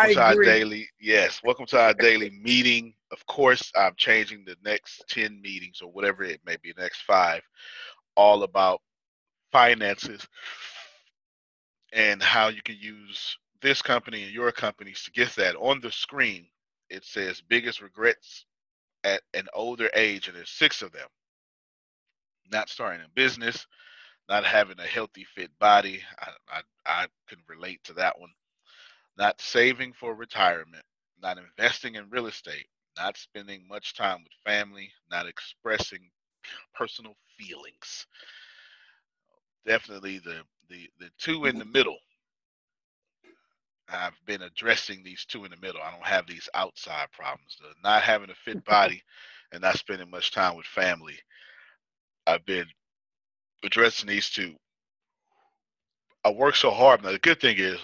I welcome to our agree. daily, yes, welcome to our daily meeting. Of course, I'm changing the next 10 meetings or whatever it may be, the next five, all about finances and how you can use this company and your companies to get that. On the screen, it says biggest regrets at an older age, and there's six of them. Not starting a business, not having a healthy, fit body. I can relate to that one. Not saving for retirement, not investing in real estate, not spending much time with family, not expressing personal feelings. Definitely the two in the middle. I've been addressing these two in the middle. I don't have these outside problems. The not having a fit body and not spending much time with family. I've been addressing these two. I work so hard. Now the good thing is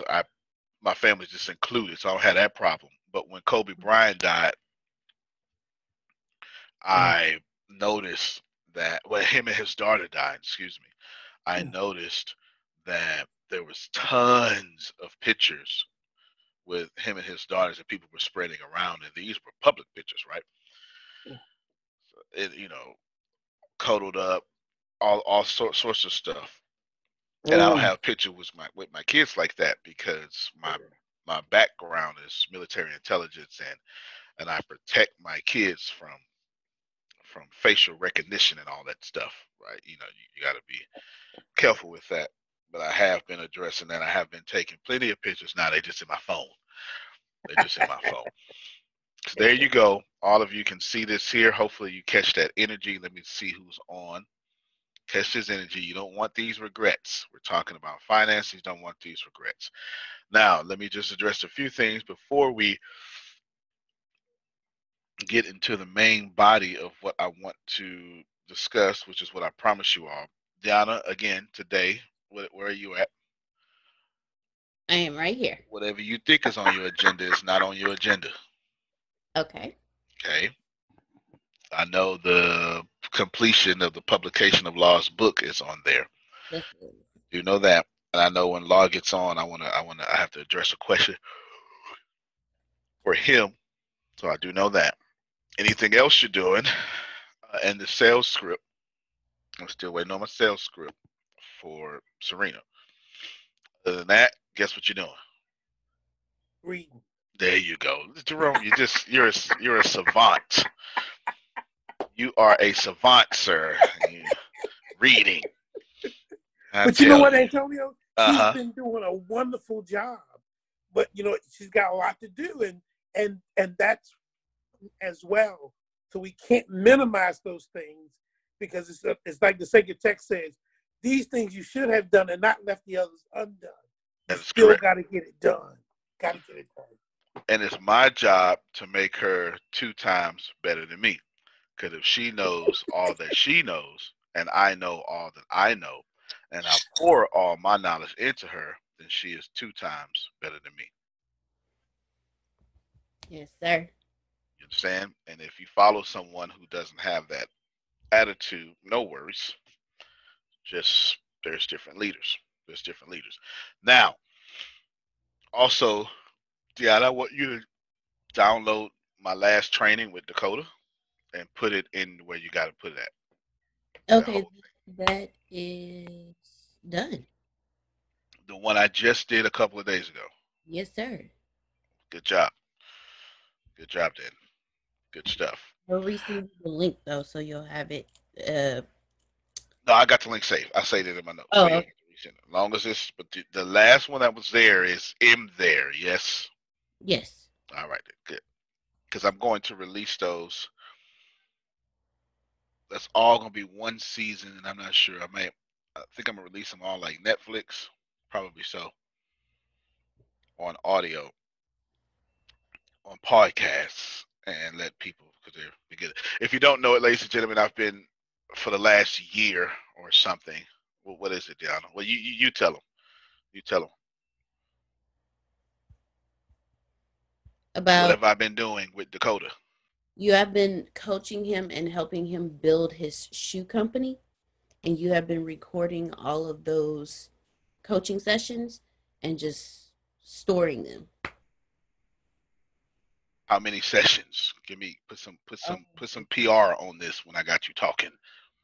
my family's just included, so I don't have that problem. But when Kobe Bryant died, Mm. I noticed that when him and his daughter died, excuse me, I noticed that there was tons of pictures with him and his daughters that people were spreading around, and these were public pictures, right? So cuddled up, sorts of stuff. And I don't Mm. have pictures with my kids like that because my background is military intelligence, and I protect my kids from facial recognition and all that stuff, right? You got to be careful with that. But I have been addressing that. I have been taking plenty of pictures. Now they just in my phone. They're just in my phone. So there you go. All of you can see this here. Hopefully you catch that energy. Let me see who's on. Catch this energy. You don't want these regrets. We're talking about finances. You don't want these regrets. Now, let me just address a few things before we get into the main body of what I want to discuss, which is what I promise you all. Diana, again, today, where are you at? I am right here. Whatever you think is on your agenda is not on your agenda. Okay. Okay. I know the completion of the publication of Law's book is on there. Yes, it is. You know that. And I know when Law gets on, I have to address a question for him. So I do know that. Anything else you're doing? And the sales script. I'm still waiting on my sales script for Serena. Other than that, guess what you're doing? Reading. There you go, Jerome. You're a savant. You are a savant, sir. Reading. But you know what, Antonio? Uh She's huh. been doing a wonderful job. But she's got a lot to do, and that's as well. So we can't minimize those things because it's like the sacred text says, these things you should have done and not left the others undone. You That is still correct. got to get it done. Got to get it done. And it's my job to make her two times better than me. Because if she knows all that she knows, and I know all that I know, and I pour all my knowledge into her, then she is two times better than me. Yes, sir. You understand? And if you follow someone who doesn't have that attitude, no worries. Just there's different leaders. There's different leaders. Now, also, Diana, I want you to download my last training with Dakota and put it in where you got to put it at. That Okay, whole that is done. the one I just did a couple of days ago. Yes, sir. Good job. Good job, Dan. Good stuff. We'll resend you the link though, so you'll have it. Uh No, I got the link saved. I saved it in my notes, so oh, you don't okay. have to resend it. As long as it's, but the last one that was there is in there. Yes. Yes. All right, then. Good. Because I'm going to release those. That's all going to be one season, and I'm not sure. I think I'm gonna release them all like Netflix, probably so, on audio, on podcasts, and let people because they're good. If you don't know it, ladies and gentlemen, I've been for the last year or something. Well, what is it, Diana? Well, you tell them. You tell them. What About have I been doing with Dakota? you have been coaching him and helping him build his shoe company, and you have been recording all of those coaching sessions and just storing them. How many sessions? Put some PR on this when I got you talking.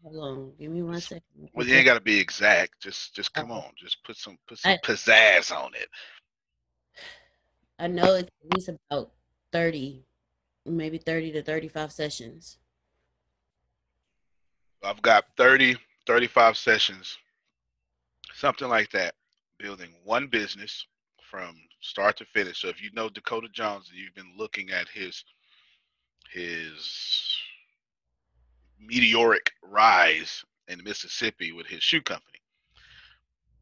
Hold on, give me 1 second. Well, you ain't got to be exact. Just come on. Just put some pizzazz on it. I know it's at least about 30, maybe 30 to 35 sessions. I've got 30, 35 sessions, something like that, building one business from start to finish. So if you know Dakota Jones and you've been looking at his meteoric rise in Mississippi with his shoe company,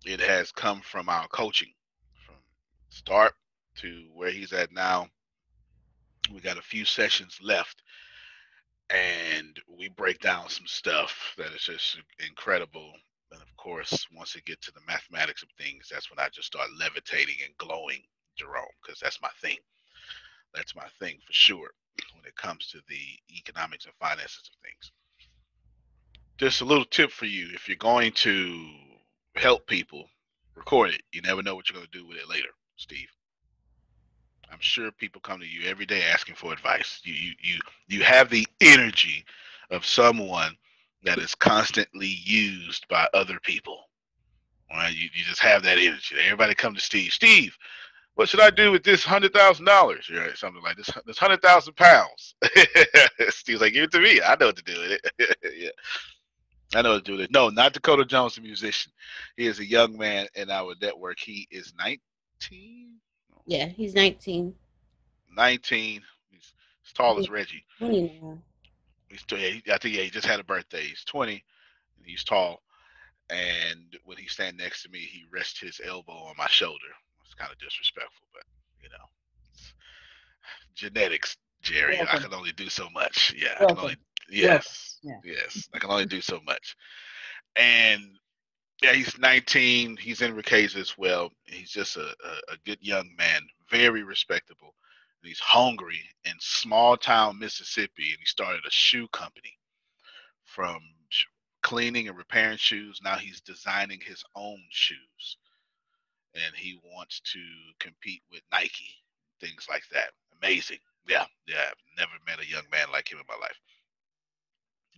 it has come from our coaching, from start to where he's at now. We got a few sessions left, and we break down some stuff that is just incredible. And of course, once it gets to the mathematics of things, that's when I just start levitating and glowing, Jerome, because that's my thing. That's my thing for sure when it comes to the economics and finances of things. Just a little tip for you: if you're going to help people, record it. You never know what you're going to do with it later, Steve. I'm sure people come to you every day asking for advice. You have the energy of someone that is constantly used by other people. All right, you just have that energy. Everybody come to Steve. Steve, what should I do with this $100,000? Right, something like this 100,000 pounds. Steve's like, give it to me. I know what to do with it. Yeah, I know what to do with it. No, not Dakota Jones, the musician. He is a young man in our network. He is 19. Yeah, he's 19. 19. He's as tall as Reggie. 20 now. I think he just had a birthday. He's 20. And he's tall. And when he stand next to me, he rests his elbow on my shoulder. It's kind of disrespectful, but you know, genetics, Jerry. Welcome. I can only do so much. Yeah, welcome. I can only. Yes, yes. I can only do so much. And yeah, he's 19. He's in Ricasa as well. He's just a good young man, very respectable. And he's hungry in small town Mississippi, and he started a shoe company from cleaning and repairing shoes. Now he's designing his own shoes, and he wants to compete with Nike, things like that. Amazing. Yeah. I've never met a young man like him in my life.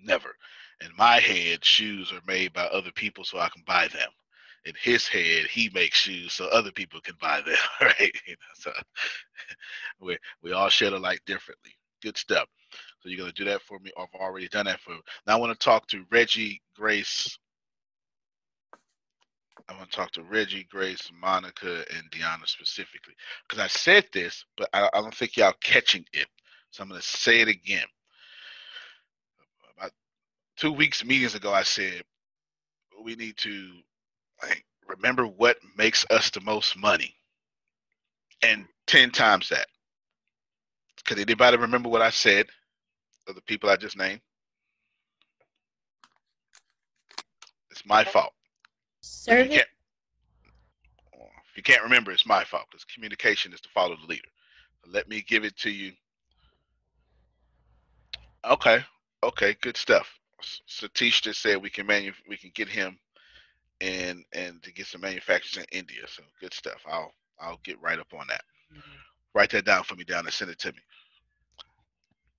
Never. In my head, shoes are made by other people so I can buy them. In his head, he makes shoes so other people can buy them, right? So we all shed alike differently. Good stuff. So you're going to do that for me. I've already done that for me. Now I want to talk to Reggie, Grace. I want to talk to Reggie, Grace, Monica, and Deanna specifically. Because I said this, but I don't think y'all catching it. So I'm going to say it again. About 2 weeks meetings ago, I said we need to remember what makes us the most money, and 10 times that. Could anybody remember what I said of the people I just named? It's my fault. Service. If you can't remember, it's my fault, because communication is to follow the leader. So let me give it to you. Okay, good stuff. Satish just said we can get him and to get some manufacturers in India. So good stuff. I'll get right up on that. Write that down for me, down and send it to me.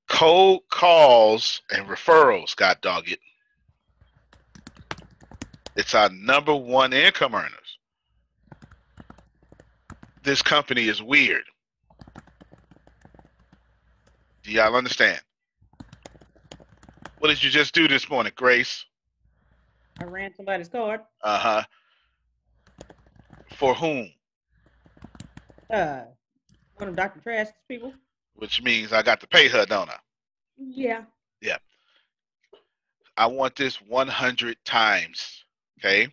Cold calls and referrals, God dog it. It's our #1 income earners. This company is weird. Do y'all understand? What did you just do this morning, Grace? I ran somebody's card. Uh-huh. For whom? One of Dr. Trask's people. Which means I got to pay her, don't I? Yeah. Yeah. I want this 100 times. Okay?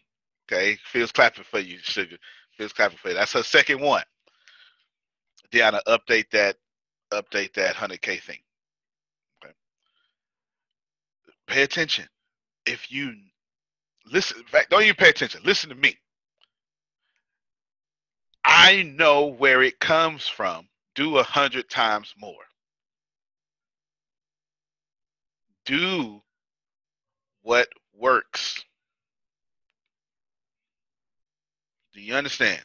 Phil's clapping for you, sugar. Phil's clapping for you. That's her second one. Deanna, update that 100K thing. Okay. Pay attention. If you listen, in fact, don't even pay attention. Listen to me. I know where it comes from. Do 100 times more. Do what works. Do you understand?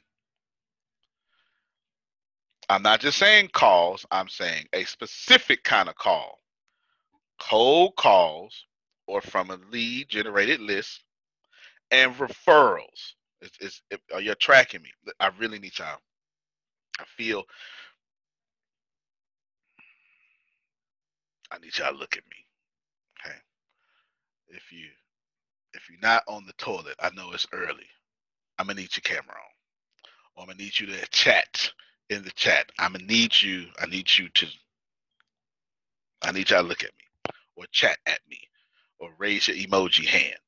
I'm not just saying calls. I'm saying a specific kind of call. Cold calls or from a lead generated list and referrals. Are you tracking me? I really need y'all. I need y'all to look at me. Okay. If you're not on the toilet, I know it's early. I'm gonna need your camera on. Or I'm gonna need you to chat in the chat. I need y'all to look at me. Or chat at me. Or raise your emoji hand.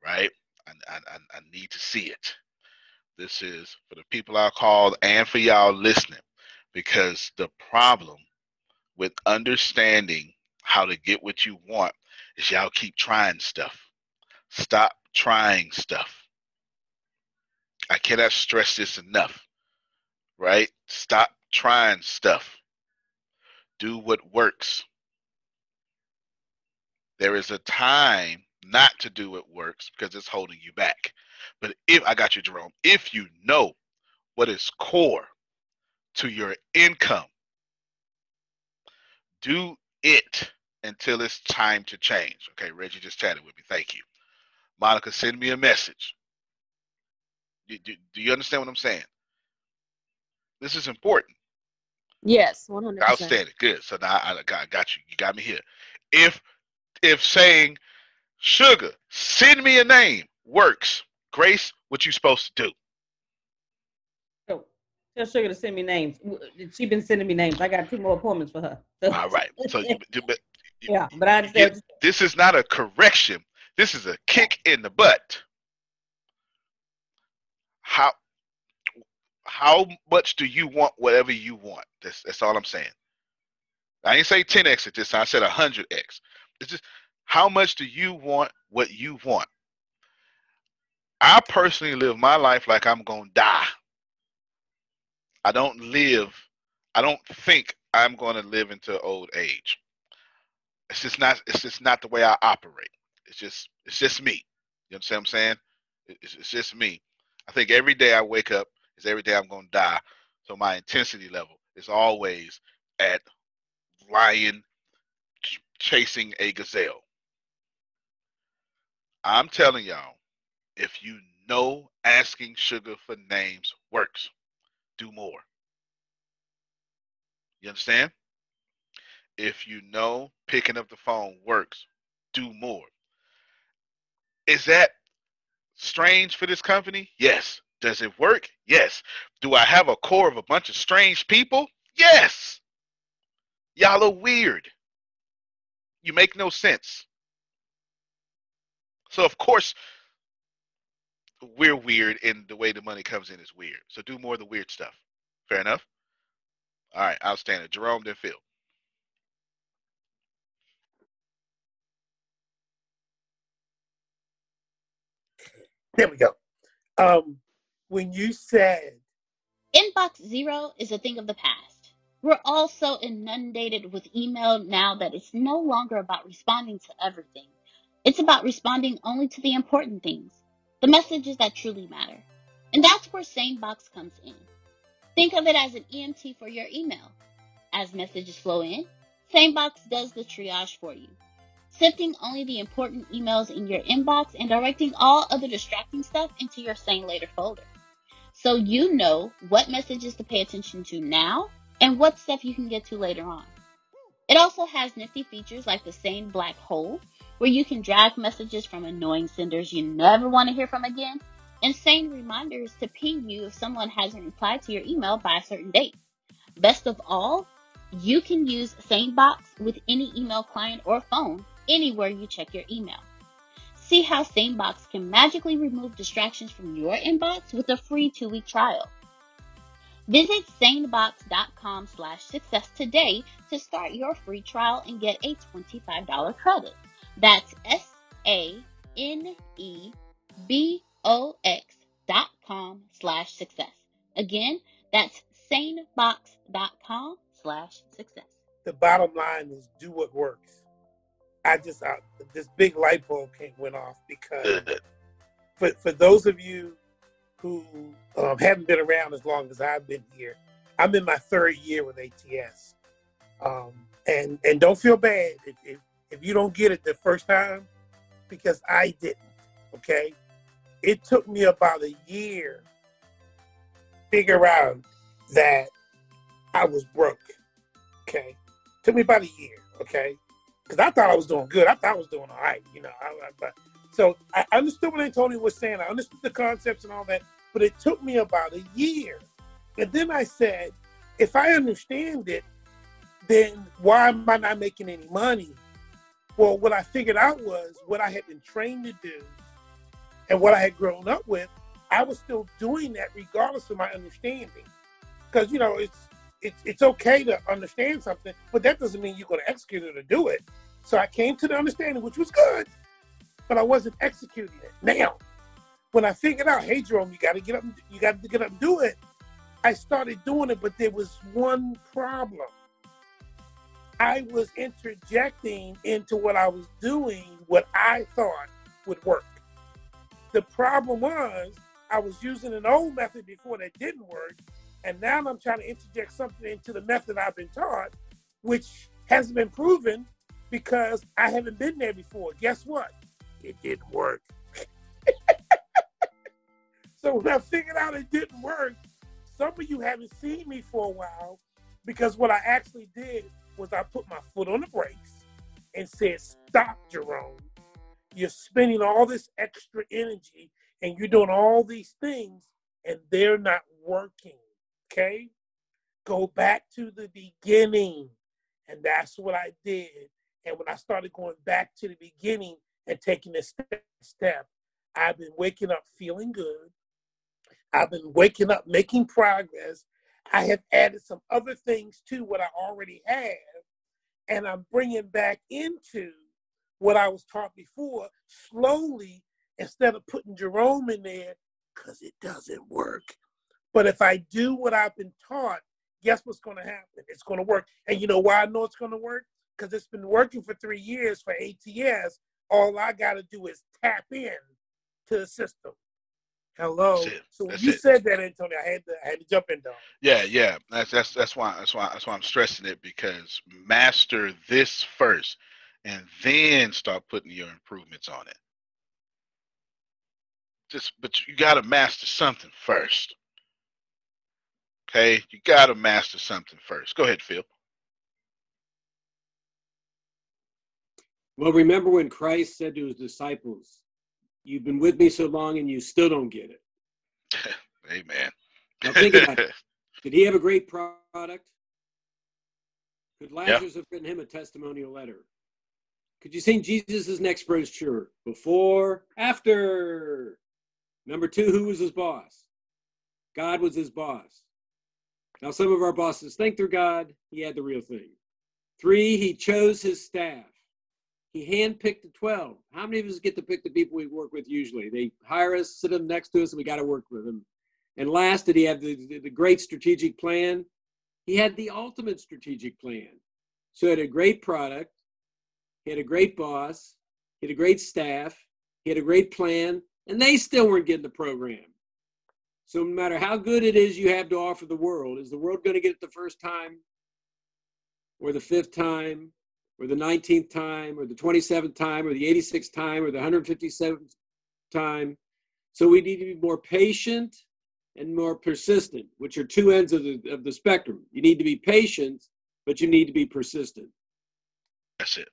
Right? I need to see it. This is for the people I called and for y'all listening. Because the problem with understanding how to get what you want is y'all keep trying stuff. Stop trying stuff. I cannot stress this enough, right? Stop trying stuff. Do what works. There is a time not to do what works because it's holding you back. But I got you, Jerome, if you know what is core to your income, do it until it's time to change. Okay, Reggie just chatted with me. Thank you. Monica, send me a message. Do you understand what I'm saying? This is important. Yes, 100%. Outstanding. Good. So now I got you. You got me here. If saying, Sugar, send me a name works, Grace, what you supposed to do? So tell Sugar to send me names. She's been sending me names. I got 2 more appointments for her. So. All right. So yeah, but I understand. This is not a correction. This is a kick in the butt. How much do you want whatever you want? That's all I'm saying. I didn't say 10x at this time. I said 100x. It's just how much do you want what you want? I personally live my life like I'm going to die. I don't think I'm going to live into old age. It's just not the way I operate. It's just me. You understand what I'm saying? It's just me. I think every day I wake up is every day I'm going to die. So my intensity level is always at lion chasing a gazelle. I'm telling y'all, if you know asking Sugar for names works, do more. You understand? If you know picking up the phone works, do more. Is that strange for this company? Yes. Does it work? Yes. Do I have a core of a bunch of strange people? Yes. Y'all are weird. You make no sense. So of course, we're weird, and the way the money comes in is weird. So do more of the weird stuff. Fair enough? All right, outstanding. Jerome, then Phil. There we go. When you said Inbox zero is a thing of the past. We're all so inundated with email now that it's no longer about responding to everything. It's about responding only to the important things, the messages that truly matter. And that's where SaneBox comes in. Think of it as an EMT for your email. As messages flow in, SaneBox does the triage for you, sifting only the important emails in your inbox and directing all other distracting stuff into your Sane Later folder. So you know what messages to pay attention to now and what stuff you can get to later on. It also has nifty features like the Sane Black Hole, where you can drag messages from annoying senders you never want to hear from again, and Sane reminders to ping you if someone hasn't replied to your email by a certain date. Best of all, you can use SaneBox with any email client or phone anywhere you check your email. See how SaneBox can magically remove distractions from your inbox with a free 2-week trial. Visit sanebox.com/success today to start your free trial and get a $25 credit. That's sanebox.com/success. Again, that's sanebox.com/success. the bottom line is do what works. This big light bulb went off because for those of you who haven't been around as long as I've been here, I'm in my third year with ATS. And don't feel bad if you don't get it the first time, because I didn't, okay? It took me about a year to figure out that I was broke, okay? Took me about a year, okay? Because I thought I was doing good. I thought I was doing all right, you know. So I understood what Antonio was saying. I understood the concepts and all that, but it took me about a year. And then I said, if I understand it, then why am I not making any money? Well, what I figured out was what I had been trained to do and what I had grown up with, I was still doing that regardless of my understanding. Because, you know, it's okay to understand something, but that doesn't mean you're going to execute it or do it. So I came to the understanding, which was good, but I wasn't executing it. Now, when I figured out, hey, Jerome, you got to get up and do it, I started doing it, but there was one problem. I was interjecting into what I was doing what I thought would work. The problem was I was using an old method before that didn't work, and now I'm trying to interject something into the method I've been taught, which hasn't been proven because I haven't been there before. Guess what? It didn't work. So when I figured out it didn't work, some of you haven't seen me for a while, because what I actually did was I put my foot on the brakes and said, stop, Jerome. You're spending all this extra energy and you're doing all these things and they're not working, okay? Go back to the beginning. And that's what I did. And when I started going back to the beginning and taking this step, I've been waking up feeling good. I've been waking up making progress. I have added some other things to what I already have, and I'm bringing back into what I was taught before slowly instead of putting Jerome in there because it doesn't work. But if I do what I've been taught, guess what's going to happen? It's going to work. And you know why I know it's going to work? Because it's been working for 3 years for ATS. All I got to do is tap in to the system. Hello. So when you said that, Antonio, I had to jump in, dog. Yeah. That's why I'm stressing it, because master this first, and then start putting your improvements on it. But you got to master something first. Okay, you got to master something first. Go ahead, Phil. Well, remember when Christ said to his disciples, "You've been with me so long and you still don't get it." Amen. Now think about it. Did he have a great product? Could Lazarus have written him a testimonial letter? Could you sing Jesus' next brochure? Before, after. Number 2, who was his boss? God was his boss. Now some of our bosses think they're God. He had the real thing. 3, he chose his staff. He handpicked the 12. How many of us get to pick the people we work with usually? They hire us, sit them next to us, and we got to work with them. And last, did he have the great strategic plan? He had the ultimate strategic plan. So he had a great product. He had a great boss. He had a great staff. He had a great plan. And they still weren't getting the program. So no matter how good it is you have to offer the world, is the world going to get it the first time, or the 5th time, or the 19th time, or the 27th time, or the 86th time, or the 157th time? So we need to be more patient and more persistent, which are 2 ends of the spectrum. You need to be patient, but you need to be persistent. That's it.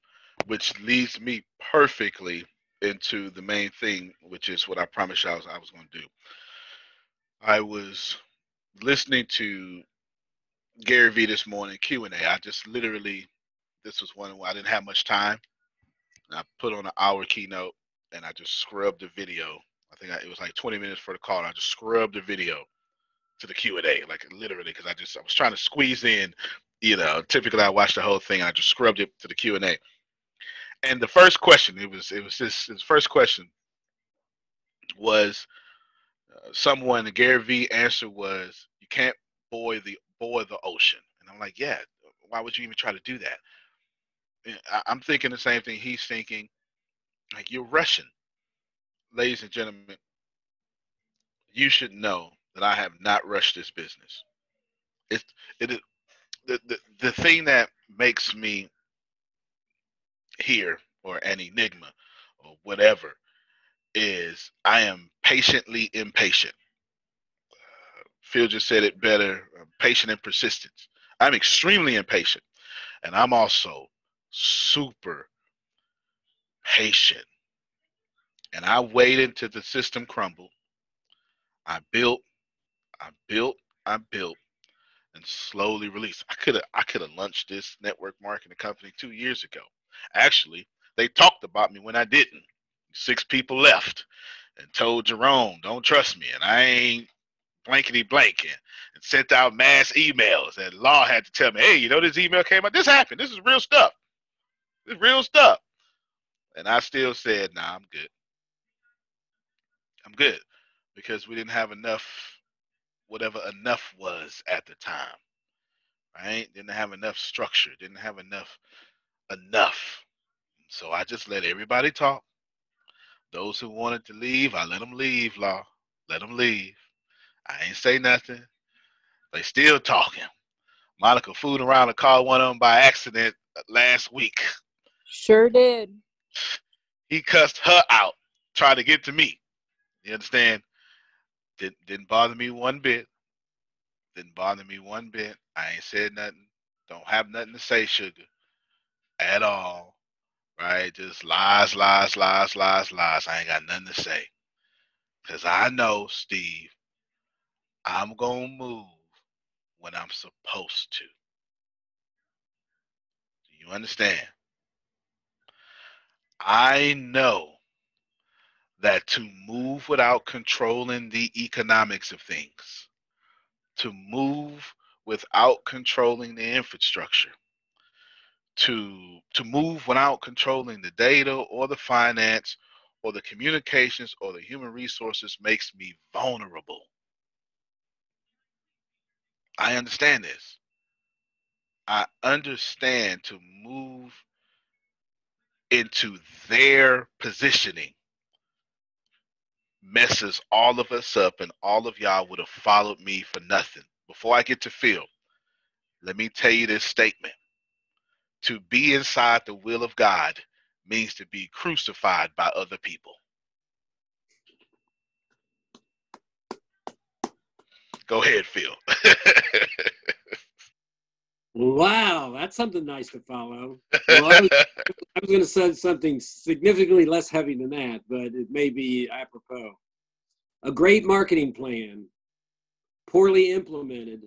Which leads me perfectly into the main thing, which is what I promised I was going to do. I was listening to Gary Vee this morning, Q&A. I just literally, this was one where I didn't have much time. I put on an hour keynote and I just scrubbed the video. I think it was like 20 minutes for the call. And I just scrubbed the video to the Q&A, like literally, because I was trying to squeeze in, typically I watch the whole thing. And I just scrubbed it to the Q&A. And the first question, his first question was someone, Gary Vee answer was, you can't boil the ocean. And I'm like, yeah, why would you even try to do that? And I'm thinking the same thing he's thinking. Like, you're Russian. Ladies and gentlemen, you should know that I have not rushed this business. It is the thing that makes me here, or an enigma or whatever, is I am patiently impatient. Phil just said it better. Patient and persistent. I'm extremely impatient, and I'm also super patient. And I waited until the system crumbled. I built, I built, I built, and slowly released. I could have launched this network marketing company 2 years ago. Actually, they talked about me when I didn't. 6 people left and told Jerome, don't trust me, and I ain't blankety blank, and sent out mass emails. And Law had to tell me, hey, you know, this email came out. This happened. This is real stuff. This is real stuff. And I still said, nah, I'm good. I'm good. Because we didn't have enough, whatever enough was at the time. Right? Didn't have enough structure. Didn't have enough. So I just let everybody talk. Those who wanted to leave, I let them leave, Law. Let them leave. I ain't say nothing. They still talking. Monica fooling around and called one of them by accident last week. Sure did. He cussed her out, trying to get to me. You understand? Didn't bother me one bit. Didn't bother me one bit. I ain't said nothing. Don't have nothing to say, sugar, at all. Right? Just lies, lies, lies, lies, lies. I ain't got nothing to say. Because I know, Steve, I'm going to move when I'm supposed to. Do you understand? I know that to move without controlling the economics of things, to move without controlling the infrastructure, to move without controlling the data or the finance or the communications or the human resources makes me vulnerable. I understand this. I understand to move into their positioning messes all of us up, and all of y'all would have followed me for nothing. Before I get to Phil, let me tell you this statement. To be inside the will of God means to be crucified by other people. Go ahead, Phil. Wow, that's something nice to follow. Well, I was going to say something significantly less heavy than that, but it may be apropos. A great marketing plan, poorly implemented,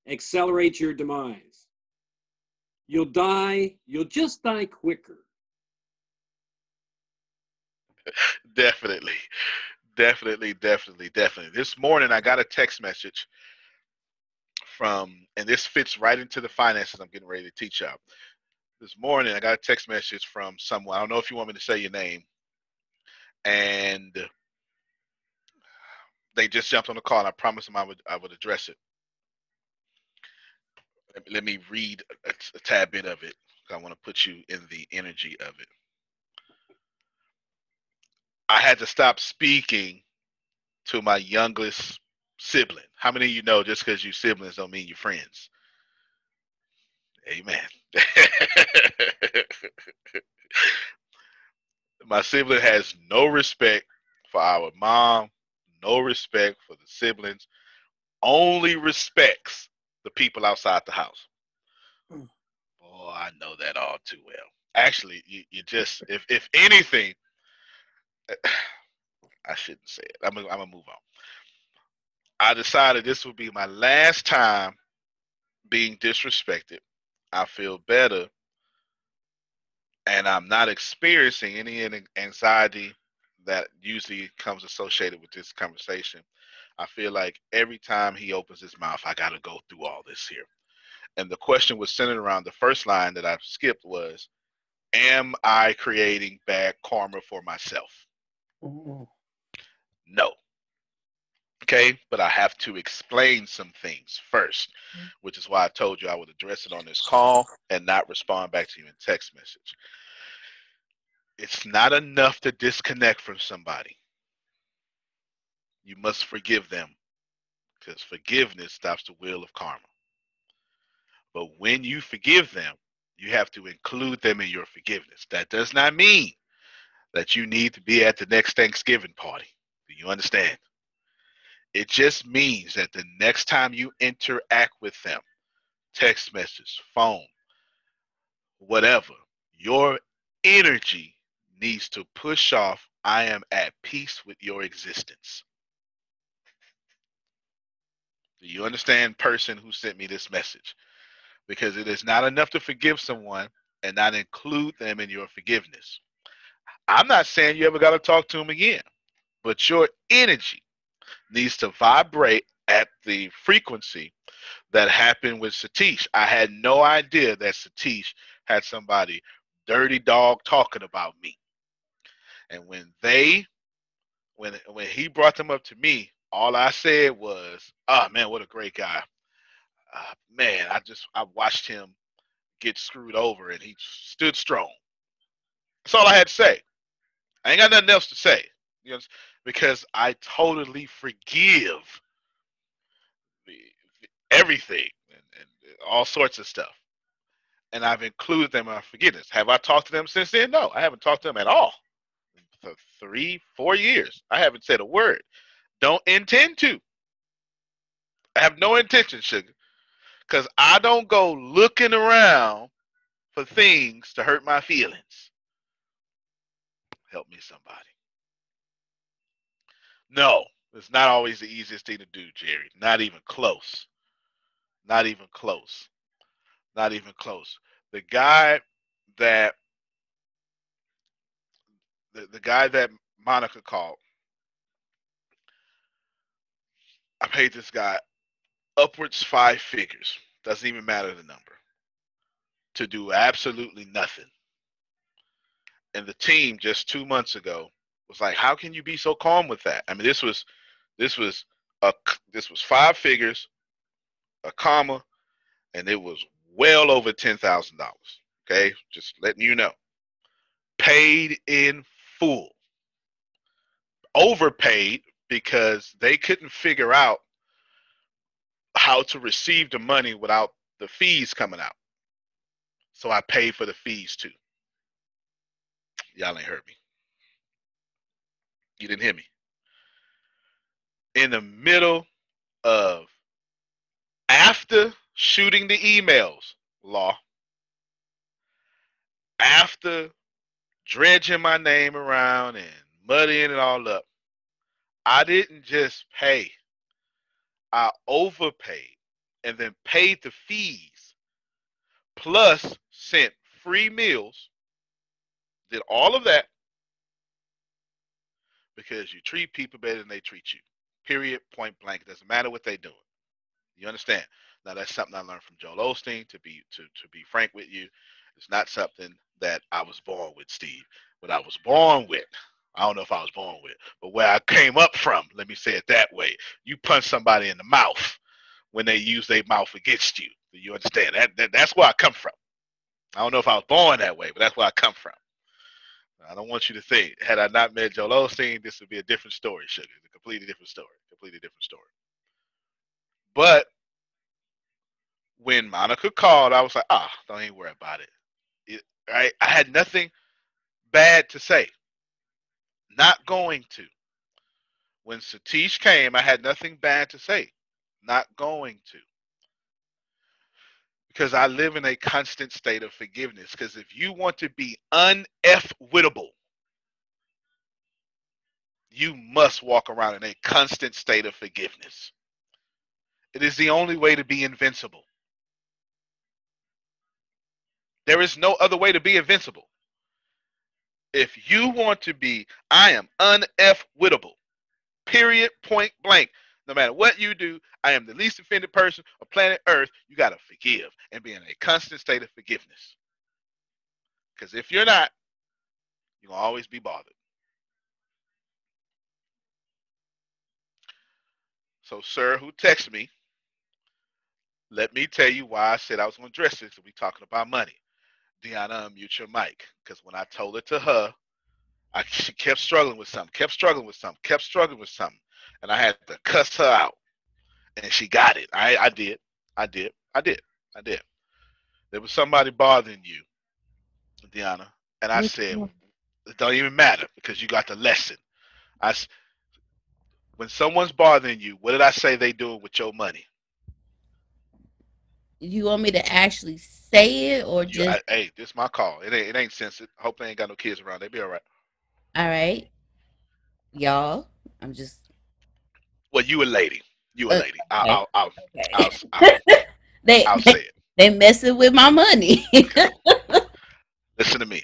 accelerates your demise. You'll just die quicker. Definitely. This morning, I got a text message from, and this fits right into the finances I'm getting ready to teach y'all. This morning, I got a text message from someone. I don't know if you want me to say your name. And they just jumped on the call, and I promised them I would address it. Let me read a tad bit of it. I want to put you in the energy of it. I had to stop speaking to my youngest sibling. How many of you know just because you siblings don't mean you're friends? Amen. My sibling has no respect for our mom, no respect for the siblings, only respects the people outside the house. Oh, I know that all too well. Actually, you just, if anything, I shouldn't say it. I'm gonna move on. I decided this would be my last time being disrespected. I feel better, and I'm not experiencing any anxiety that usually comes associated with this conversation. I feel like every time he opens his mouth, I got to go through all this here. And the question was centered around the first line that I skipped was, am I creating bad karma for myself? Mm-hmm. No. Okay, but I have to explain some things first, which is why I told you I would address it on this call and not respond back to you in text message. It's not enough to disconnect from somebody. You must forgive them, because forgiveness stops the wheel of karma. But when you forgive them, you have to include them in your forgiveness. That does not mean that you need to be at the next Thanksgiving party. Do you understand? It just means that the next time you interact with them, text message, phone, whatever, your energy needs to push off, I am at peace with your existence. Do you understand, person who sent me this message? Because it is not enough to forgive someone and not include them in your forgiveness. I'm not saying you ever got to talk to them again, but your energy needs to vibrate at the frequency that happened with Satish. I had no idea that Satish had somebody dirty dog talking about me. And when he brought them up to me, all I said was, "Oh man, what a great guy. Man, I watched him get screwed over and he stood strong." That's all I had to say. I ain't got nothing else to say. You know, because I totally forgive everything and all sorts of stuff. And I've included them in my forgiveness. Have I talked to them since then? No, I haven't talked to them at all. For 3-4 years, I haven't said a word. Don't intend to. I have no intention, sugar, because I don't go looking around for things to hurt my feelings. Help me, somebody. No, it's not always the easiest thing to do, Jerry. Not even close. Not even close. Not even close. The guy that Monica called, I paid this guy upwards 5 figures. Doesn't even matter the number. To do absolutely nothing. And the team just 2 months ago was like, "How can you be so calm with that?" I mean, this was 5 figures, a comma, and it was well over $10,000. Okay, just letting you know. Paid in full. Overpaid because they couldn't figure out how to receive the money without the fees coming out. So I paid for the fees too. Y'all ain't heard me. You didn't hear me. In the middle of, after shooting the emails, Law, after dredging my name around and muddying it all up, I didn't just pay. I overpaid and then paid the fees, plus sent free meals, did all of that because you treat people better than they treat you. Period, point blank. It doesn't matter what they're doing. You understand? Now, that's something I learned from Joel Osteen, to be frank with you. It's not something that I was born with, Steve. What I was born with, I don't know if I was born with, but where I came up from, let me say it that way. You punch somebody in the mouth when they use their mouth against you. Do you understand? That's where I come from. I don't know if I was born that way, but that's where I come from. I don't want you to think, had I not met Joel Osteen, this would be a different story, sugar. It's a completely different story. Completely different story. But when Monica called, I was like, don't even worry about it. Right? I had nothing bad to say. Not going to. When Satish came, I had nothing bad to say. Not going to. Because I live in a constant state of forgiveness. Because if you want to be un-F-wittable, you must walk around in a constant state of forgiveness. It is the only way to be invincible. There is no other way to be invincible. If you want to be, I am un-F-wittable. Period, point blank. No matter what you do, I am the least offended person on planet Earth. You got to forgive and be in a constant state of forgiveness. Because if you're not, you're going to always be bothered. So, sir, who texted me, let me tell you why I said I was going to address this. We talking about money. Deanna, unmute your mic. Because when I told it to her, she kept struggling with something, and I had to cuss her out. And she got it. I did. There was somebody bothering you, Deanna, and I said, it don't even matter because you got the lesson. When someone's bothering you, what did I say they doing with your money? You want me to actually say it or just? Hey, this is my call. It ain't sensitive. I hope they ain't got no kids around. They be all right. All right, y'all. I'm just. Well, you a lady. You a lady. Okay. I'll say it. They messing with my money. Listen to me.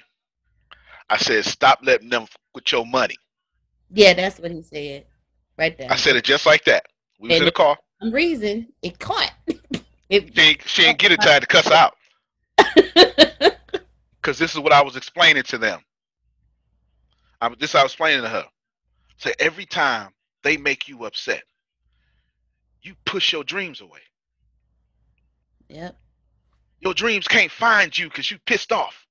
I said, stop letting them with your money. Yeah, that's what he said. Right there. I said it just like that. We was in the car. For some reason, it caught. She ain't get it time to cuss out. Because this is what I was explaining to them. I was explaining to her. So every time they make you upset, you push your dreams away. Yep. Your dreams can't find you because you pissed off.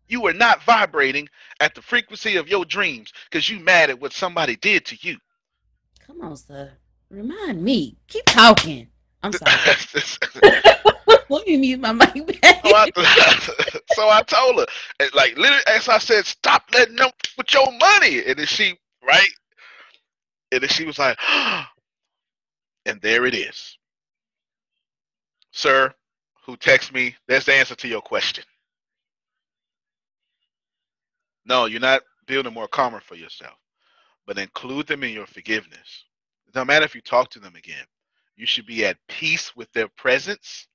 You are not vibrating at the frequency of your dreams because you mad at what somebody did to you. Come on, sir. Remind me. Keep talking. I'm sorry. Let me mute my mic back. So I told her, like literally, as I said, stop letting them with your money. And then she, right? And then she was like, and there it is. Sir, who texted me, there's the answer to your question. No, you're not building more karma for yourself, but include them in your forgiveness. It doesn't matter if you talk to them again. You should be at peace with their presence.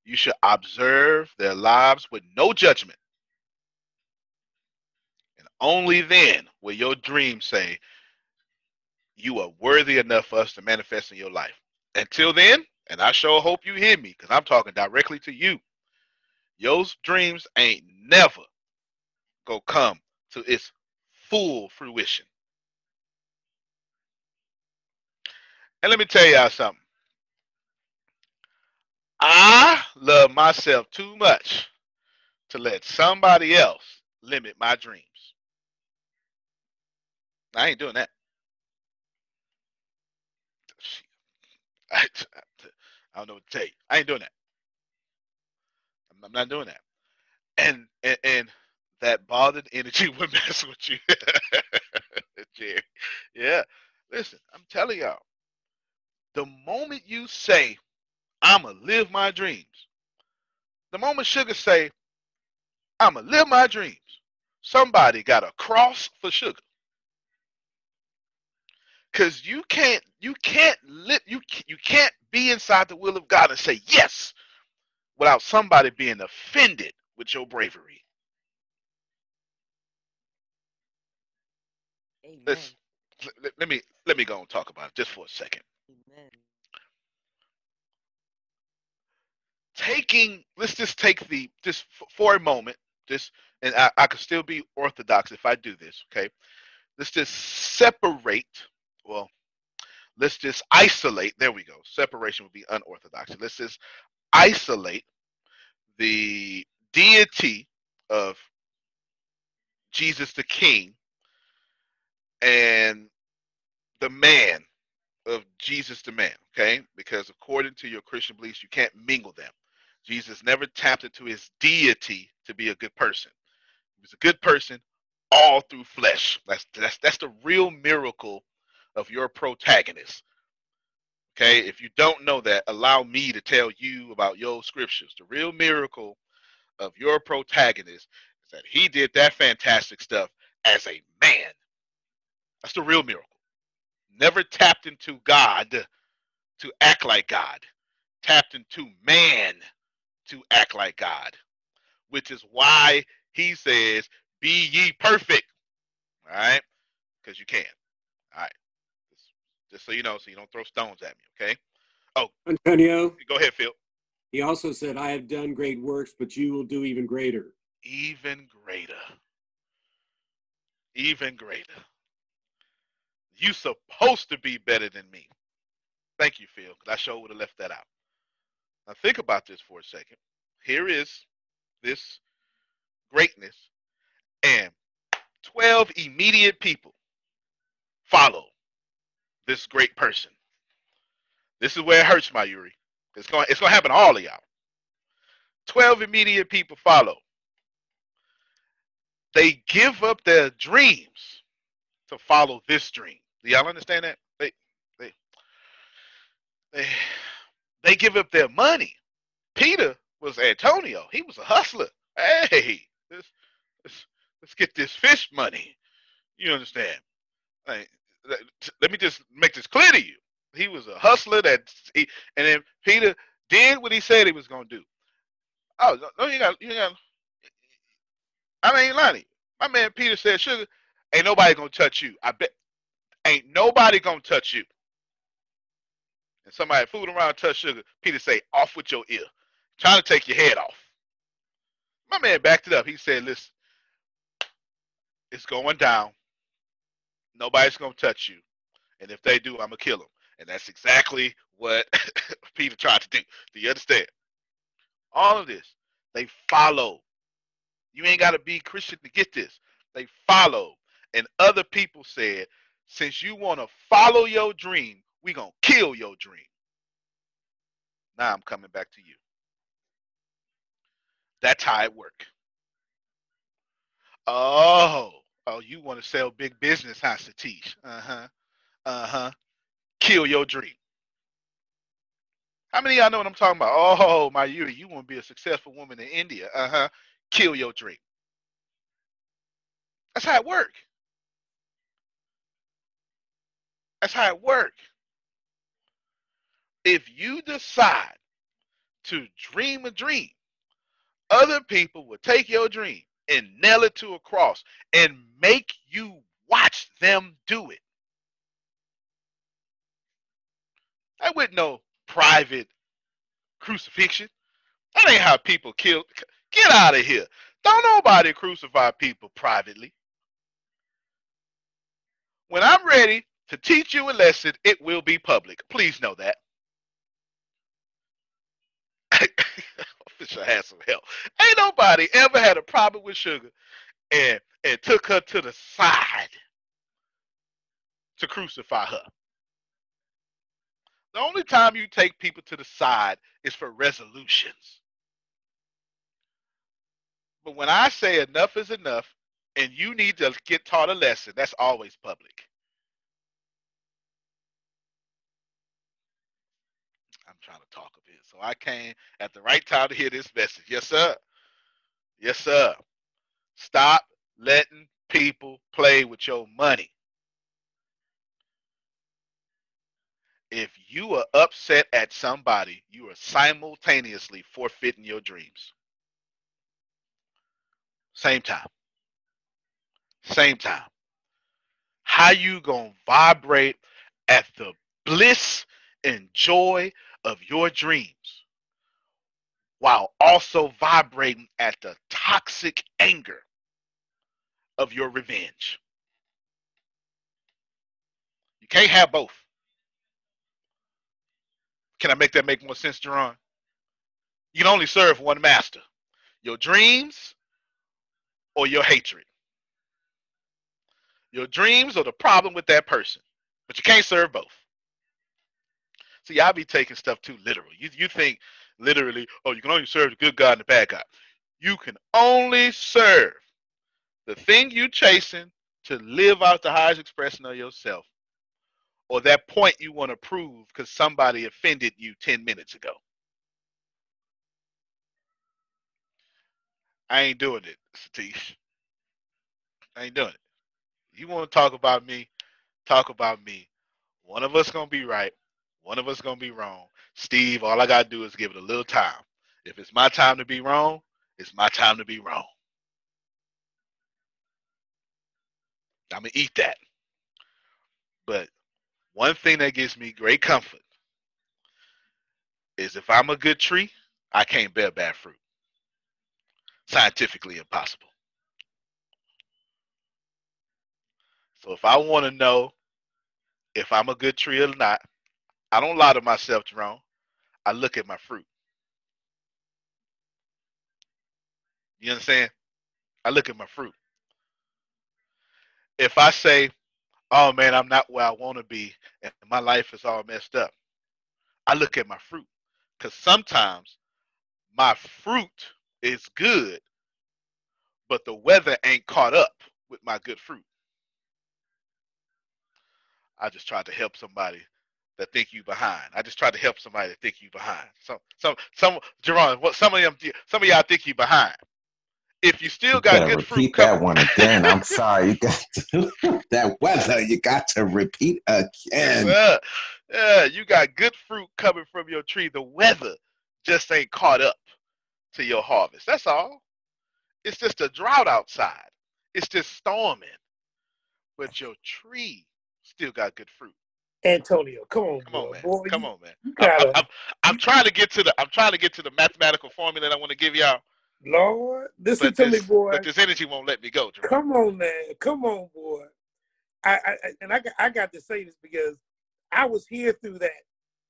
You should observe their lives with no judgment. And only then will your dreams say, you are worthy enough for us to manifest in your life. Until then, and I sure hope you hear me because I'm talking directly to you, your dreams ain't never gonna come to its full fruition. And let me tell y'all something. I love myself too much to let somebody else limit my dreams. I ain't doing that. I don't know what to tell you. I ain't doing that. I'm not doing that. And that bothered energy will mess with you. Jerry. Yeah. Listen, I'm telling y'all, the moment you say, I'ma live my dreams, the moment Sugar say, I'ma live my dreams, somebody got a cross for Sugar. Cause you can't be inside the will of God and say yes without somebody being offended with your bravery. Amen. Let me go and talk about it just for a second. Amen. Let's just take just for a moment, and I could still be orthodox if I do this, okay? Let's just separate, well, let's just isolate, there we go. Separation would be unorthodox. Let's just isolate the deity of Jesus the King and the man of Jesus the man, okay? Because according to your Christian beliefs, you can't mingle them. Jesus never tapped into his deity to be a good person. He was a good person all through flesh. That's the real miracle of your protagonist. Okay, if you don't know that, allow me to tell you about your scriptures. The real miracle of your protagonist is that he did that fantastic stuff as a man. That's the real miracle. Never tapped into God to act like God. Tapped into man to act like God. Which is why he says, be ye perfect. All right? Because you can. All right. Just so you know, so you don't throw stones at me, okay? Oh, Antonio. Go ahead, Phil. He also said, I have done great works, but you will do even greater. Even greater. Even greater. You supposed to be better than me. Thank you, Phil, because I sure would have left that out. Now think about this for a second. Here is this greatness, and 12 immediate people follow this great person. This is where it hurts, my Yuri. It's going to happen to all of y'all. 12 immediate people follow. They give up their dreams to follow this dream. Do y'all understand that? They give up their money. Peter was Antonio. He was a hustler. Hey, let's get this fish money. You understand? Let me just make this clear to you. He was a hustler and then Peter did what he said he was going to do. Oh, no, you got. I ain't lying to you. My man Peter said, "Sugar, ain't nobody gonna touch you. I bet ain't nobody gonna touch you." And somebody fooling around touch Sugar. Peter say, "Off with your ear, trying to take your head off." My man backed it up. He said, "Listen, it's going down. Nobody's gonna touch you, and if they do, I'm gonna kill them." And that's exactly what Peter tried to do. Do you understand? All of this, they follow. You ain't got to be Christian to get this. They follow. And other people said, since you want to follow your dream, we going to kill your dream. Now I'm coming back to you. That's how it works. Oh, you want to sell big business, huh, Satish? Kill your dream. How many of y'all know what I'm talking about? Oh, my Yuri, you want to be a successful woman in India. Kill your dream. That's how it works. That's how it works. If you decide to dream a dream, other people will take your dream and nail it to a cross and make you watch them do it. That wasn't no private crucifixion. That ain't how people kill. Get out of here. Don't nobody crucify people privately. When I'm ready to teach you a lesson, it will be public. Please know that. I wish I had some help. Ain't nobody ever had a problem with Sugar and took her to the side to crucify her. The only time you take people to the side is for resolutions. But when I say enough is enough and you need to get taught a lesson, that's always public. I'm trying to talk a bit. So I came at the right time to hear this message. Yes, sir. Yes, sir. Stop letting people play with your money. If you are upset at somebody, you are simultaneously forfeiting your dreams. Same time. Same time. How you gonna vibrate at the bliss and joy of your dreams while also vibrating at the toxic anger of your revenge? You can't have both. Can I make that make more sense, Jerron? You can only serve one master. Your dreams or your hatred. Your dreams are the problem with that person, but you can't serve both. See, I be taking stuff too literal. You think literally, oh, you can only serve the good God and the bad God. You can only serve the thing you chasing to live out the highest expression of yourself, or that point you want to prove because somebody offended you 10 minutes ago. I ain't doing it, Satish. I ain't doing it. You want to talk about me, talk about me. One of us going to be right. One of us going to be wrong. Steve, all I got to do is give it a little time. If it's my time to be wrong, it's my time to be wrong. I'm going to eat that. But one thing that gives me great comfort is if I'm a good tree, I can't bear bad fruit. Scientifically impossible. So if I want to know if I'm a good tree or not, I don't lie to myself, Jerome. I look at my fruit. You understand? I look at my fruit. If I say, oh man, I'm not where I want to be and my life is all messed up, I look at my fruit. Because sometimes my fruit is good, but the weather ain't caught up with my good fruit. I just tried to help somebody that think you behind. I just tried to help somebody that think you behind. Jerron, some of y'all think you behind. If you still got good fruit, repeat that one again. I'm sorry, you got to that weather. You got to repeat again. You got good fruit coming from your tree. The weather just ain't caught up to your harvest. That's all. It's just a drought outside. It's just storming, but your tree still got good fruit. Antonio, come on, man. Boy, come on, man. I'm trying to get to the mathematical formula that I want to give y'all. Lord, listen to me, boy. But this energy won't let me go, Jerome. Come on, man. Come on, boy. I got to say this because I was here through that,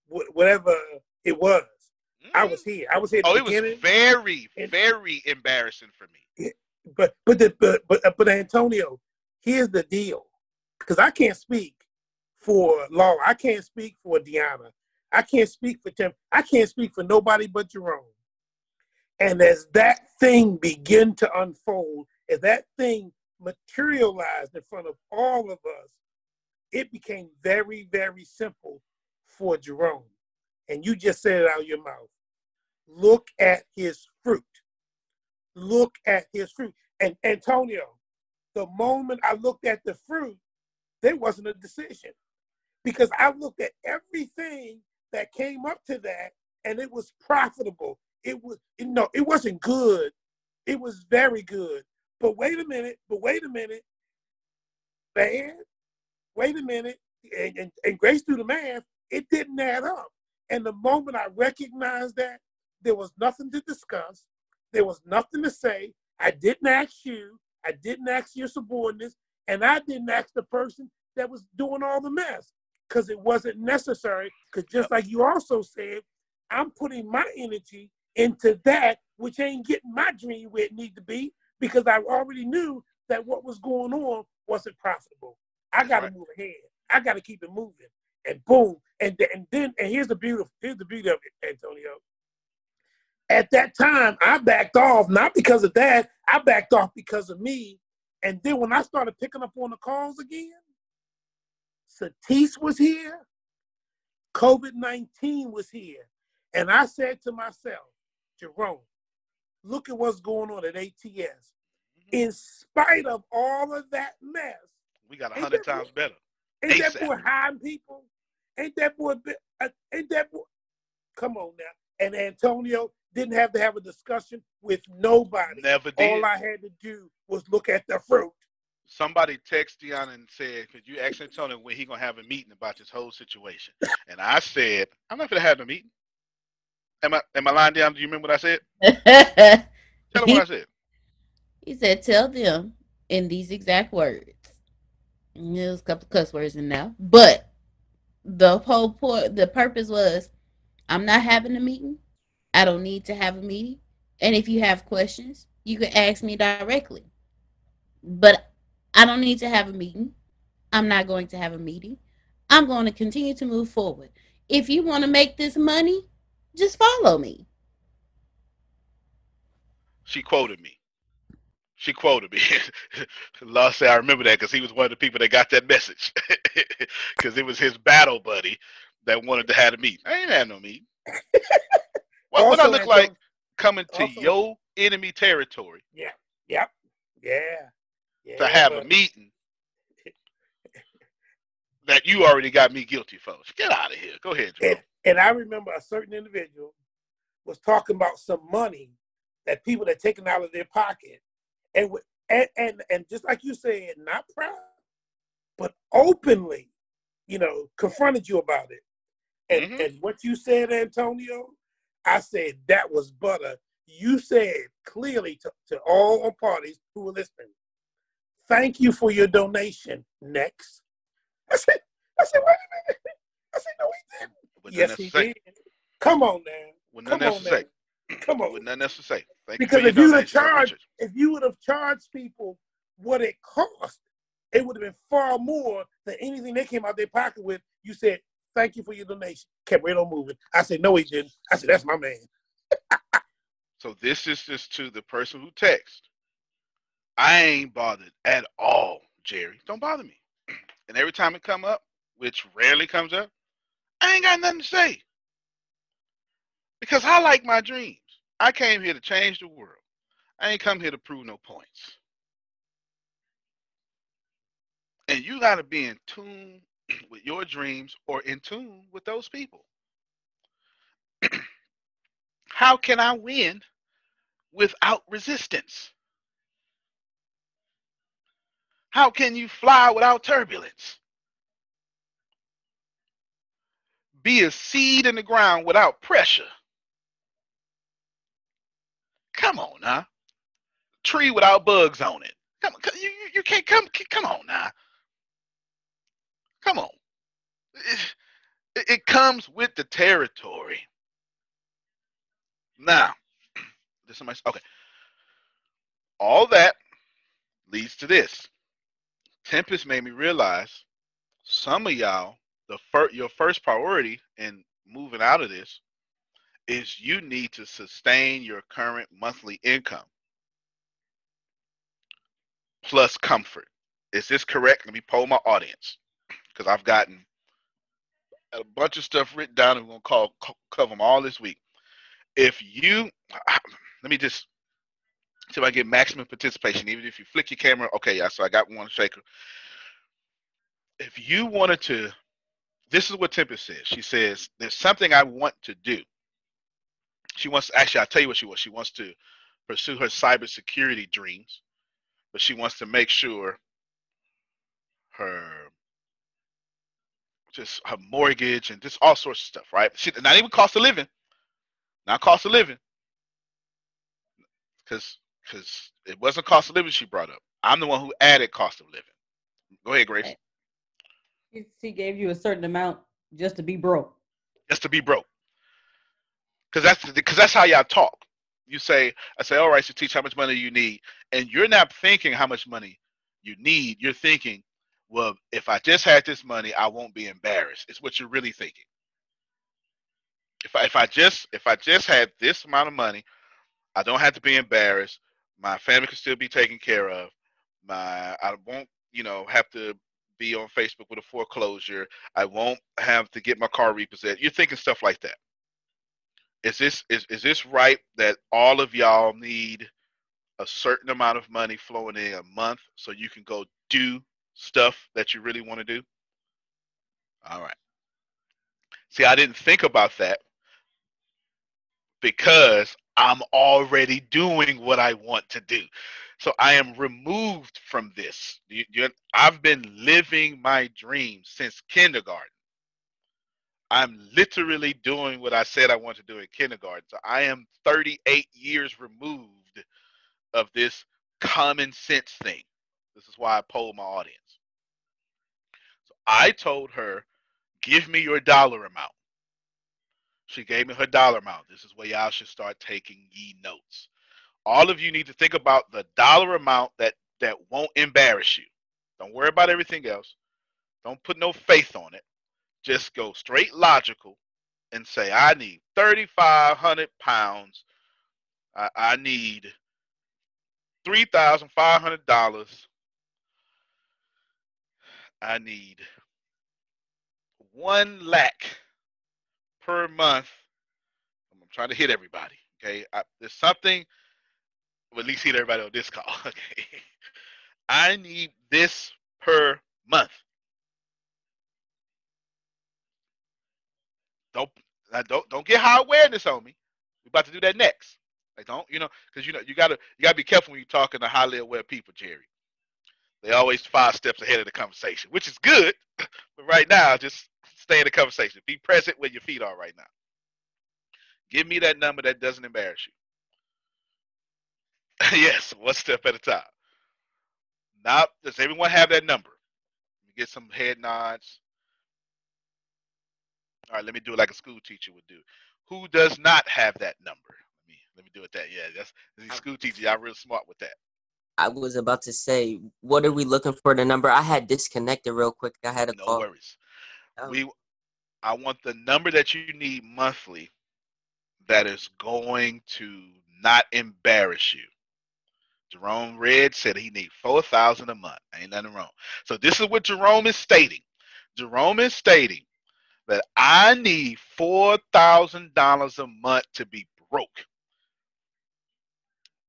whatever it was. I was here. I was here. At the beginning. It was very, very embarrassing for me. But Antonio, here's the deal, because I can't speak for Laura. I can't speak for Deanna. I can't speak for Tim. I can't speak for nobody but Jerome. And as that thing began to unfold, as that thing materialized in front of all of us, it became very, very simple for Jerome. And you just said it out of your mouth. Look at his fruit. Look at his fruit. And Antonio, the moment I looked at the fruit, there wasn't a decision. Because I looked at everything that came up to that, and it was profitable. It wasn't good. It was very good. But wait a minute. Bad. Wait a minute. And Grace through the math, it didn't add up. And the moment I recognized that, there was nothing to discuss. There was nothing to say. I didn't ask you. I didn't ask your subordinates. And I didn't ask the person that was doing all the mess, because it wasn't necessary. Because just like you also said, I'm putting my energy into that which ain't getting my dream where it need to be, because I already knew that what was going on wasn't profitable. I got to move ahead. I got to keep it moving. And boom. And here's the beauty of it, Antonio. At that time, I backed off, not because of that. I backed off because of me. And then when I started picking up on the calls again, Satisse was here. COVID-19 was here. And I said to myself, Jerome, look at what's going on at ATS. In spite of all of that mess, we got 100 times better. Ain't that boy hiding people? Ain't that boy? Come on now. And Antonio didn't have to have a discussion with nobody. Never did. All I had to do was look at the fruit. Somebody texted Deanna and said, could you ask Antonio when he going to have a meeting about this whole situation? And I said, I'm not going to have a meeting. Am I lying, Deanna? Do you remember what I said? Tell them what I said. He said, tell them in these exact words. And there's a couple of cuss words in there. But the whole point, the purpose was, I'm not having a meeting. I don't need to have a meeting. And if you have questions, you can ask me directly. But I don't need to have a meeting. I'm not going to have a meeting. I'm going to continue to move forward. If you want to make this money, just follow me. She quoted me. Law said I remember that because he was one of the people that got that message. Because it was his battle buddy that wanted to have a meeting. I ain't had no meeting. What I look like coming to your enemy territory. Yeah. To have a meeting that you already got me guilty for. Get out of here. Go ahead, Joe. And I remember a certain individual was talking about some money that people had taken out of their pocket. And just like you said, not proud, but openly, confronted you about it. And what you said, Antonio, I said that was butter. You said clearly to all parties who were listening, thank you for your donation. Next. I said, wait a minute. I said, no, he didn't. Yes, he did. Come on now. Come on, man. Come on. With nothing else to say. Because if you would have charged people what it cost, it would have been far more than anything they came out their pocket with. You said, Thank you for your donation. Kept right on moving. I said, no, he didn't. I said, that's my man. So this is just to the person who texts. I ain't bothered at all, Jerry. Don't bother me. And every time it come up, which rarely comes up, I ain't got nothing to say. Because I like my dreams. I came here to change the world. I ain't come here to prove no points. And you got to be in tune with your dreams or in tune with those people. How can I win without resistance? How can you fly without turbulence? Be a seed in the ground without pressure. Come on now. Tree without bugs on it. Come on, you can't come on now. Come on. It comes with the territory. Now, okay. All that leads to this. Tempest made me realize some of y'all, your first priority in moving out of this is you need to sustain your current monthly income plus comfort. Is this correct? Let me poll my audience because I've gotten a bunch of stuff written down and we're going to cover them all this week. If you, let me just see if I get maximum participation, even if you flick your camera. Okay, yeah, so I got one shaker. If you wanted to, this is what Tempest says. She says, there's something I want to do. She wants, actually, I'll tell you what she wants. She wants to pursue her cybersecurity dreams, but she wants to make sure her mortgage and just all sorts of stuff, right? Not even cost of living. Not cost of living. Because it wasn't cost of living she brought up. I'm the one who added cost of living. Go ahead, Grace. She gave you a certain amount just to be broke. Just to be broke. Because that's how y'all talk. I say, all right, so teach how much money you need. And you're not thinking how much money you need. You're thinking, well, if I just had this money, I won't be embarrassed. It's what you're really thinking. If I just had this amount of money, I don't have to be embarrassed. My family can still be taken care of. I won't, have to be on Facebook with a foreclosure. I won't have to get my car repossessed. You're thinking stuff like that. Is this right that all of y'all need a certain amount of money flowing in a month so you can go do stuff that you really want to do? All right. See, I didn't think about that because I'm already doing what I want to do. So I am removed from this. I've been living my dreams since kindergarten. I'm literally doing what I said I want to do in kindergarten. So I am 38 years removed of this common sense thing. This is why I polled my audience. So I told her, give me your dollar amount. She gave me her dollar amount. This is where y'all should start taking ye notes. All of you need to think about the dollar amount that won't embarrass you. Don't worry about everything else. Don't put no faith on it. Just go straight logical and say, I need 3,500 pounds. I need $3,500. I need 1 lakh per month. I'm trying to hit everybody. Okay. There's something, well, at least hit everybody on this call. Okay. I need this per month. Don't get high awareness on me. We're about to do that next. Like because you gotta be careful when you're talking to highly aware people, Jerry. They always 5 steps ahead of the conversation, which is good. But right now, just stay in the conversation. Be present where your feet are right now. Give me that number that doesn't embarrass you. Yes, 1 step at a time. Now, does everyone have that number? Let me get some head nods. All right, let me do it like a school teacher would do. Who does not have that number? Let me do it that. Yeah, that's the school teacher. Y'all real smart with that. I was about to say, what are we looking for the number? I had disconnected real quick. I had a call. No worries. I want the number that you need monthly that is going to not embarrass you. Jerome Red said he needs $4,000 a month. Ain't nothing wrong. So this is what Jerome is stating. Jerome is stating that I need $4,000 a month to be broke.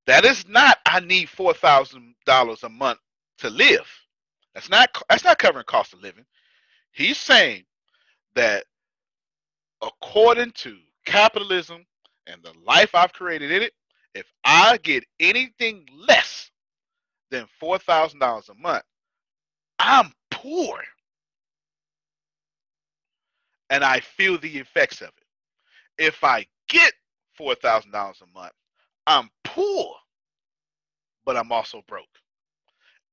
That is not I need $4,000 a month to live. That's not covering cost of living. He's saying that according to capitalism and the life I've created in it, if I get anything less than $4,000 a month, I'm poor. And I feel the effects of it. If I get $4,000 a month, I'm poor, but I'm also broke.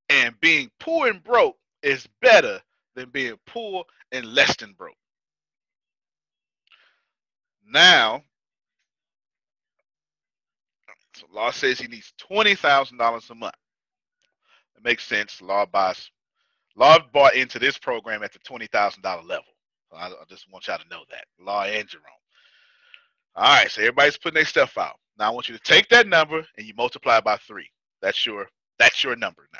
And being poor and broke is better than being poor and less than broke. Now, so law says he needs $20,000 a month. It makes sense. Law bought into this program at the $20,000 level. So I just want y'all to know that. Law and Jerome. All right, so everybody's putting their stuff out. Now I want you to take that number and you multiply by 3. That's your number now.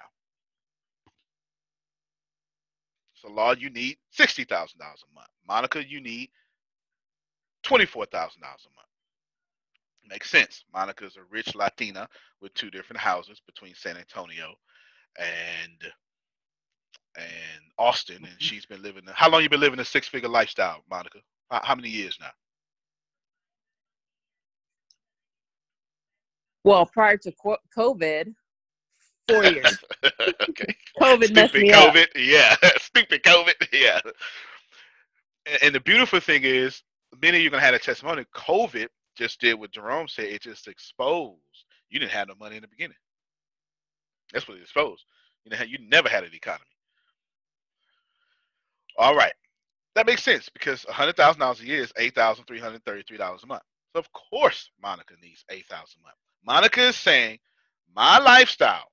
So Law, you need $60,000 a month. Monica, you need $24,000 a month. Makes sense. Monica's a rich Latina with 2 different houses between San Antonio and Austin, and she's been living. How long you been living a 6-figure lifestyle, Monica? How many years now? Well, prior to COVID, 4 years. Okay. COVID messed me up. COVID, yeah. Stupid COVID, yeah. And the beautiful thing is, many of you are going to have a testimony. COVID just did what Jerome said. It just exposed. You didn't have no money in the beginning. That's what it exposed. You never had an economy. All right. That makes sense because $100,000 a year is $8,333 a month. So, of course, Monica needs $8,000 a month. Monica is saying, my lifestyle,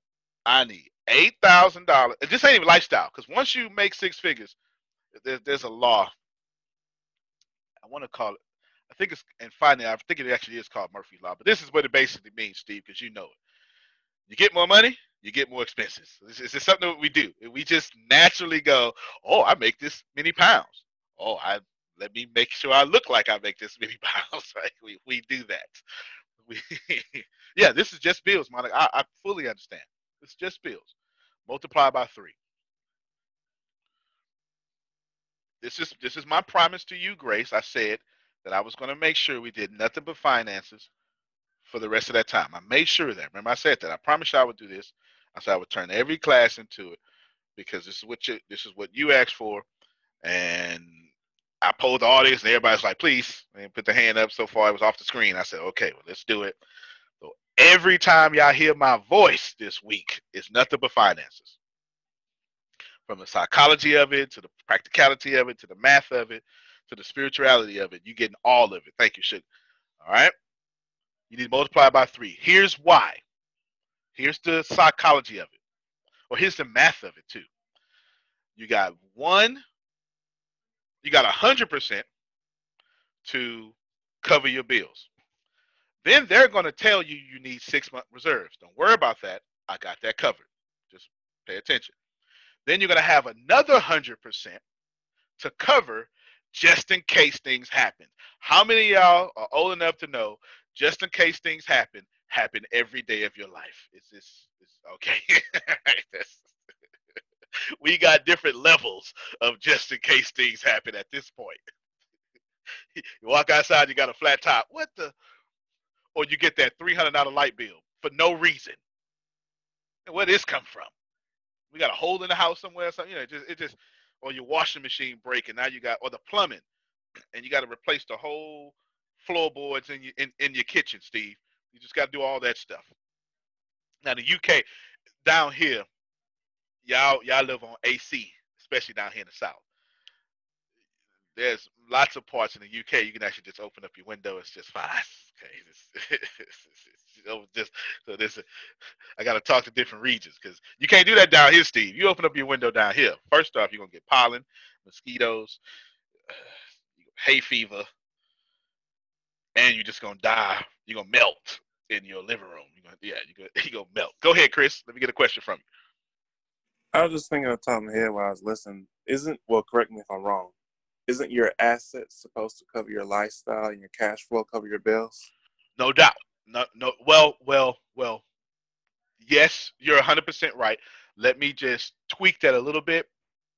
I need $8,000. This ain't even lifestyle because once you make 6 figures, there's a law. I want to call it, I think it's, and finally, I think it actually is called Murphy's Law. But this is what it basically means, Steve, because you know it. You get more money, you get more expenses. It's just something that we do. We just naturally go, oh, I make this many pounds. Oh, let me make sure I look like I make this many pounds. Right? We do that. Yeah, this is just bills, Monica. I fully understand. It's just bills. Multiply by 3. This is my promise to you, Grace. I said that I was going to make sure we did nothing but finances for the rest of that time. I made sure of that. Remember, I said that. I promised you I would do this. I said I would turn every class into it because this is what you asked for. And I polled the audience, and everybody's like, please, and put the hand up. So far, it was off the screen. I said, okay, well, let's do it. So every time y'all hear my voice this week, it's nothing but finances. From the psychology of it, to the practicality of it, to the math of it, to the spirituality of it. You're getting all of it. Thank you, Sugar. All right? You need to multiply by 3. Here's why. Here's the psychology of it. Or here's the math of it, too. You got 100% to cover your bills. Then they're going to tell you you need 6-month reserves. Don't worry about that. I got that covered. Just pay attention. Then you're going to have another 100% to cover just in case things happen. How many of y'all are old enough to know just in case things happen every day of your life? It's okay. We got different levels of just in case things happen at this point. You walk outside, you got a flat top. What the? Or you get that $300 light bill for no reason. And where did this come from? We got a hole in the house somewhere or something. You know, it just, or your washing machine breaking. Now you got, or the plumbing, and you got to replace the whole floorboards in your kitchen, Steve. You just got to do all that stuff. Now the UK, down here, y'all live on AC, especially down here in the South. There's lots of parts in the UK you can actually just open up your window. It's just fine. Okay, I got to talk to different regions because you can't do that down here, Steve. You open up your window down here. First off, you're gonna get pollen, mosquitoes. hay fever, and you're just gonna die. You're gonna melt in your living room. You're gonna melt. Go ahead, Chris. Let me get a question from you. I was just thinking on top of my head while I was listening. Correct me if I'm wrong. Isn't your assets supposed to cover your lifestyle and your cash flow cover your bills? No doubt. No. Well. Yes, you're 100% right. Let me just tweak that a little bit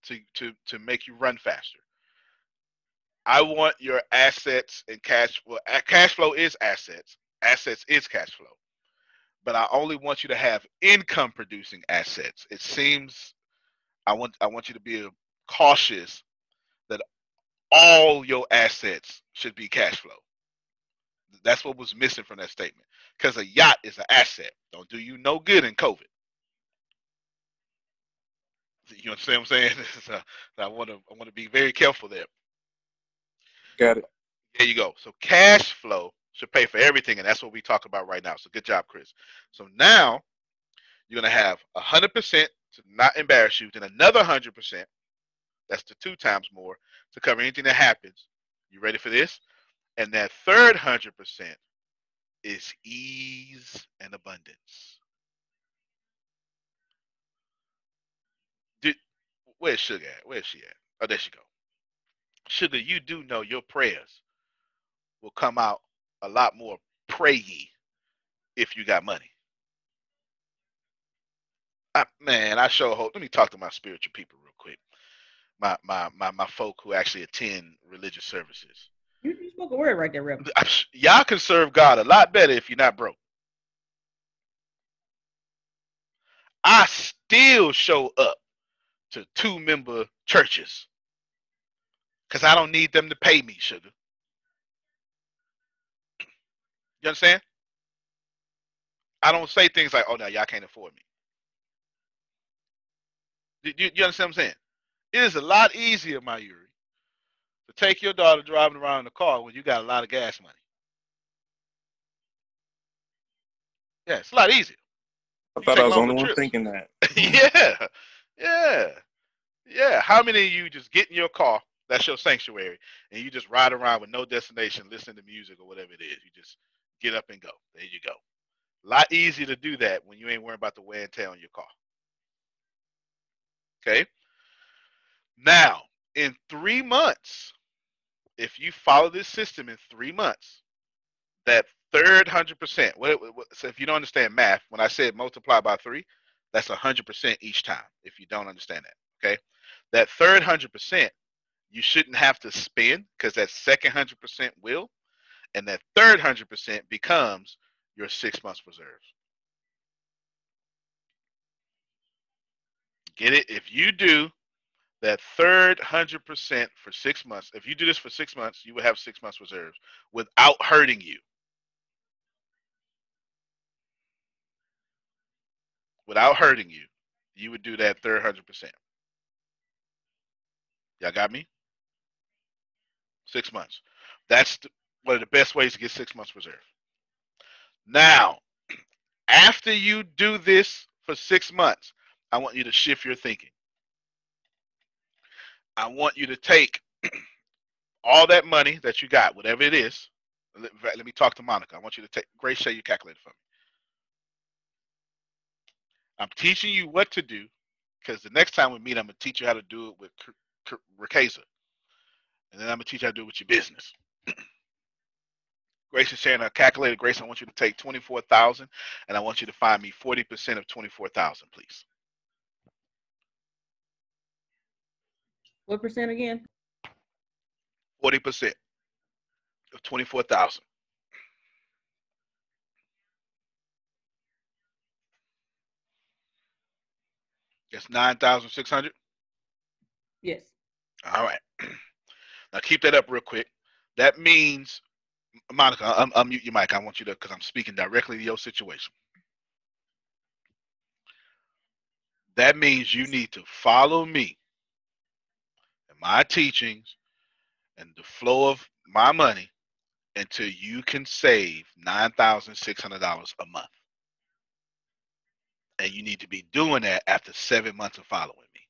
to make you run faster. I want your assets and cash. Well, cash flow is assets. Assets is cash flow. But I only want you to have income producing assets. It seems I want you to be cautious that all your assets should be cash flow. That's what was missing from that statement. Because a yacht is an asset. Don't do you no good in COVID. You understand what I'm saying? So I want to be very careful there. Got it. There you go. So cash flow should pay for everything, and that's what we talk about right now. So good job, Chris. So now you're gonna have 100% to not embarrass you, then another 100%. That's the 2 times more to cover anything that happens. You ready for this? And that third 100% is ease and abundance. Where's Sugar at? Where's she at? Oh, there she go. Sugar, you do know your prayers will come out a lot more prayy if you got money. Man, I sure hope. Let me talk to my spiritual people real quick. My folk who actually attend religious services. You spoke a word right there, Reverend. Y'all can serve God a lot better if you're not broke. I still show up to 2-member churches because I don't need them to pay me, Sugar. You understand? I don't say things like, "Oh, no, y'all can't afford me." You understand what I'm saying? It is a lot easier, my Yuri, to take your daughter driving around in the car when you got a lot of gas money. Yeah, it's a lot easier. I thought I was the only one thinking that. Yeah. How many of you just get in your car, that's your sanctuary, and you just ride around with no destination, listening to music or whatever it is? You just get up and go. There you go. A lot easier to do that when you ain't worrying about the wear and tear on your car. Okay? Now, in 3 months, if you follow this system in 3 months, that third 100%, so if you don't understand math, when I said multiply by 3, that's 100% each time, if you don't understand that, okay? That third 100%, you shouldn't have to spend because that second 100% will, and that third 100% becomes your 6 months reserves. Get it? If you do that third 100% for 6 months, if you do this for 6 months, you will have 6 months reserves without hurting you. Without hurting you, you would do that third 100%. Y'all got me? 6 months. That's one of the best ways to get 6 months reserve. Now, after you do this for 6 months, I want you to shift your thinking. I want you to take all that money that you got, whatever it is. Let me talk to Monica. I want you to take, Grace, share your calculator for me. I'm teaching you what to do because the next time we meet, I'm going to teach you how to do it with Rakeza. And then I'm going to teach you how to do it with your business. Grace is sharing her calculator. Grace, I want you to take 24,000 and I want you to find me 40% of 24,000, please. What percent again? 40% of 24,000. That's 9,600. Yes. All right. Now keep that up real quick. That means, Monica, unmute your mic. I want you to, because I'm speaking directly to your situation. That means you need to follow me and my teachings and the flow of my money until you can save $9,600 a month. And you need to be doing that after 7 months of following me.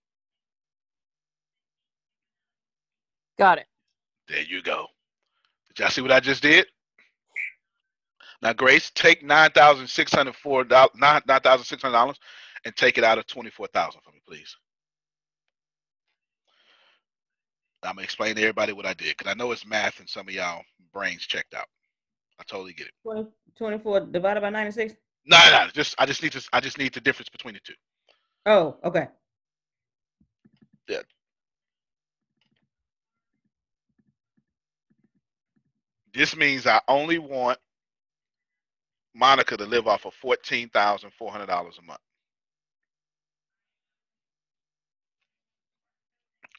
Got it. There you go. Did y'all see what I just did? Now, Grace, take $9,600 and take it out of $24,000 for me, please. I'm gonna explain to everybody what I did because I know it's math and some of y'all brains checked out. I totally get it. 24 divided by 96. No. I just need the difference between the two. Oh, okay. Yeah. This means I only want Monica to live off of $14,400 a month.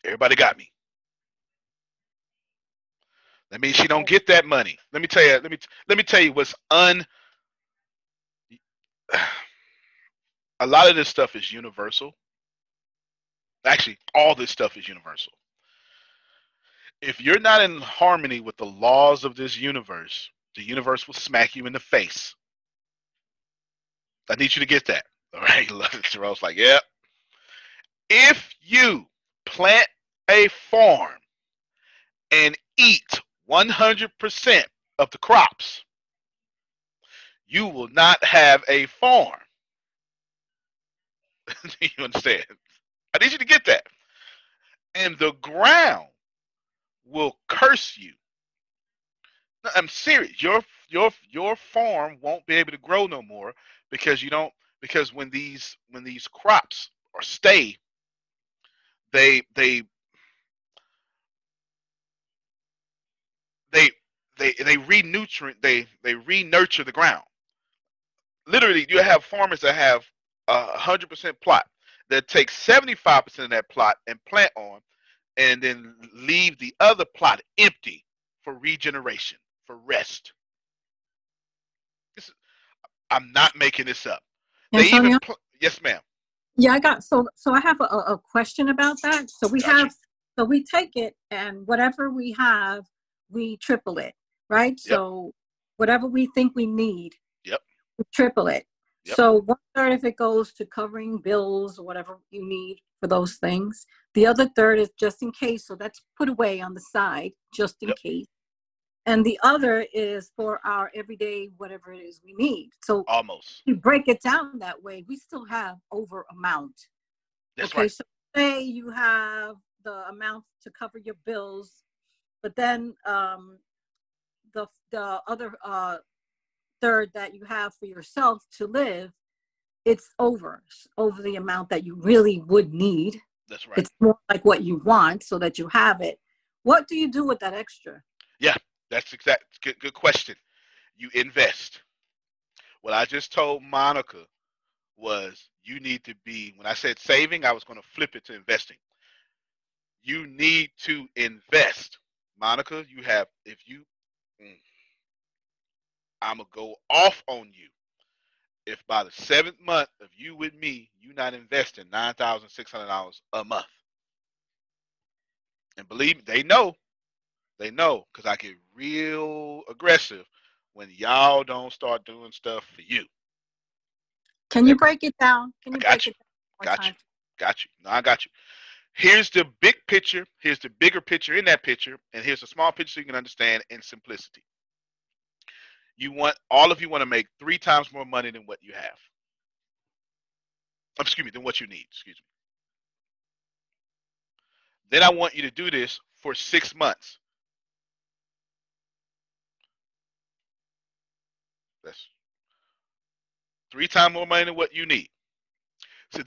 Everybody got me. That means she don't get that money. Let me tell you. Let me tell you what's a lot of this stuff is universal. Actually, all this stuff is universal. If you're not in harmony with the laws of this universe, the universe will smack you in the face. I need you to get that. All right. Terrell's like, yeah. If you plant a farm and eat 100% of the crops, you will not have a farm. Do you understand? I need you to get that. And the ground will curse you. No, I'm serious. Your farm won't be able to grow no more because when these crops stay, they re-nurture the ground. Literally, you have farmers that have 100% plot that take 75% of that plot and plant on, and then leave the other plot empty for regeneration, for rest. I'm not making this up. Antonio? Yes, ma'am. Yeah, I have a question about that. So we take it, and whatever we have, we triple it, right? Yep. So whatever we think we need, yep, we triple it. Yep. So 1/3 if it goes to covering bills or whatever you need for those things. The other 1/3 is just in case. So that's put away on the side, just in case. And the other is for our everyday, whatever it is we need. So almost you break it down that way, we still have over amount. That's okay, right. So say you have the amount to cover your bills, but then the other 1/3 that you have for yourself to live, it's over the amount that you really would need. That's right. It's more like what you want so that you have it. What do you do with that extra? Yeah, that's good question. You invest. What I just told Monica was you need to be, when I said saving, I was going to flip it to investing. You need to invest. Monica, I'm going to go off on you. If by the 7th month of you with me, you're not investing $9,600 a month. And believe me, they know, because I get real aggressive when y'all don't start doing stuff for you. Can you break it down? Got you. No, I got you. Here's the big picture. Here's the bigger picture in that picture. And here's a small picture so you can understand in simplicity. All of you want to make 3 times more money than what you have. Than what you need. Excuse me. Then I want you to do this for 6 months. That's 3 times more money than what you need. So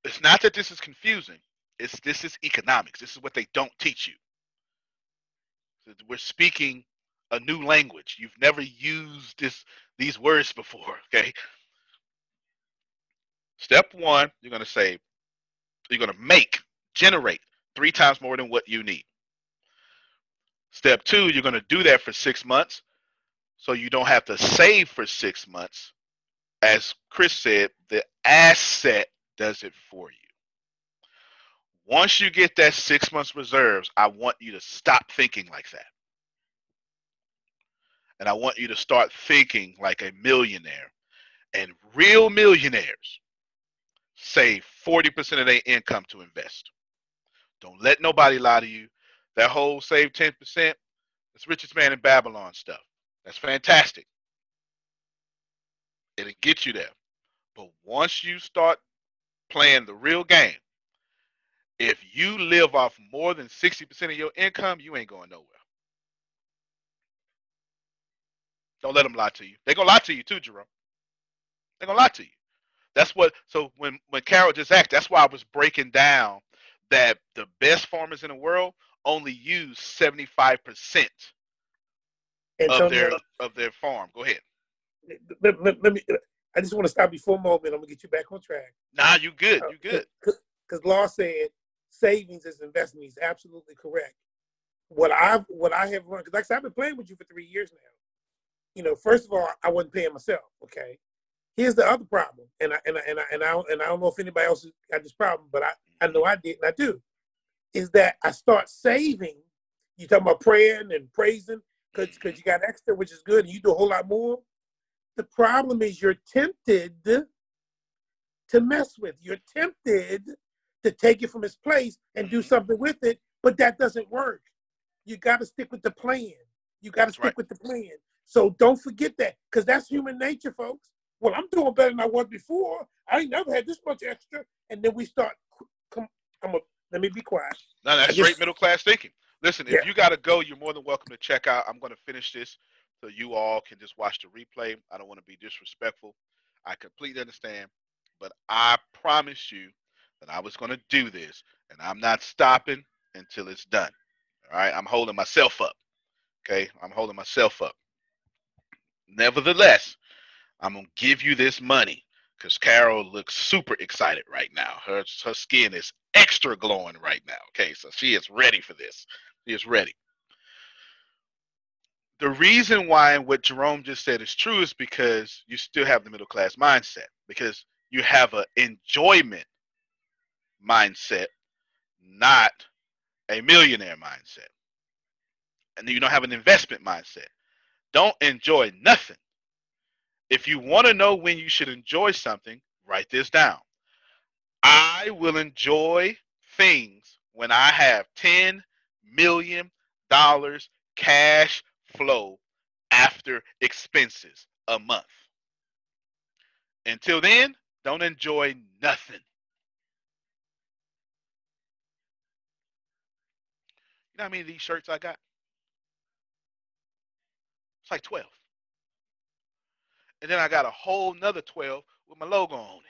it's not that this is confusing. This is economics. This is what they don't teach you. So we're speaking a new language. You've never used these words before, okay? Step 1, you're going to generate 3 times more than what you need. Step 2, you're going to do that for 6 months, so you don't have to save for 6 months. As Chris said, the asset does it for you. Once you get that 6 months reserves, I want you to stop thinking like that. And I want you to start thinking like a millionaire. And real millionaires save 40% of their income to invest. Don't let nobody lie to you. That whole save 10%, that's richest man in Babylon stuff. That's fantastic. It'll get you there. But once you start playing the real game, if you live off more than 60% of your income, you ain't going nowhere. Don't let them lie to you. They're going to lie to you too, Jerome. They're going to lie to you. That's what, so when Carol just asked, that's why I was breaking down that the best farmers in the world only use 75% of their farm. Go ahead. Let me, I just want to stop you for a moment. I'm going to get you back on track. Nah, you good. You good. Because Law said savings is investment. He's absolutely correct. What I have learned, because like I said, I've been playing with you for 3 years now. You know, first of all, I wasn't paying myself. Okay. Here's the other problem, and I don't know if anybody else got this problem, but I know I did, and I do, is that I start saving. You talking about praying and praising because you got extra, which is good, and you do a whole lot more. The problem is you're tempted to mess with. You're tempted to take it from its place and do something with it, but that doesn't work. You got to stick with the plan. You got to stick with the plan. So don't forget that, because that's human nature, folks. Well, I'm doing better than I was before. I ain't never had this much extra. And then we start, let me be quiet. No, that's straight middle class thinking. Listen, if you got to go, you're more than welcome to check out. I'm going to finish this so you all can just watch the replay. I don't want to be disrespectful. I completely understand. But I promise you that I was going to do this. And I'm not stopping until it's done. All right? I'm holding myself up. Okay? I'm holding myself up. Nevertheless, I'm going to give you this money because Carol looks super excited right now. Her skin is extra glowing right now. Okay, so she is ready for this. She is ready. The reason why what Jerome just said is true is because you still have the middle class mindset, because you have an enjoyment mindset, not a millionaire mindset. And you don't have an investment mindset. Don't enjoy nothing. If you want to know when you should enjoy something, write this down. I will enjoy things when I have $10 million cash flow after expenses a month. Until then, don't enjoy nothing. You know how many of these shirts I got? It's like 12. And then I got a whole nother 12 with my logo on it.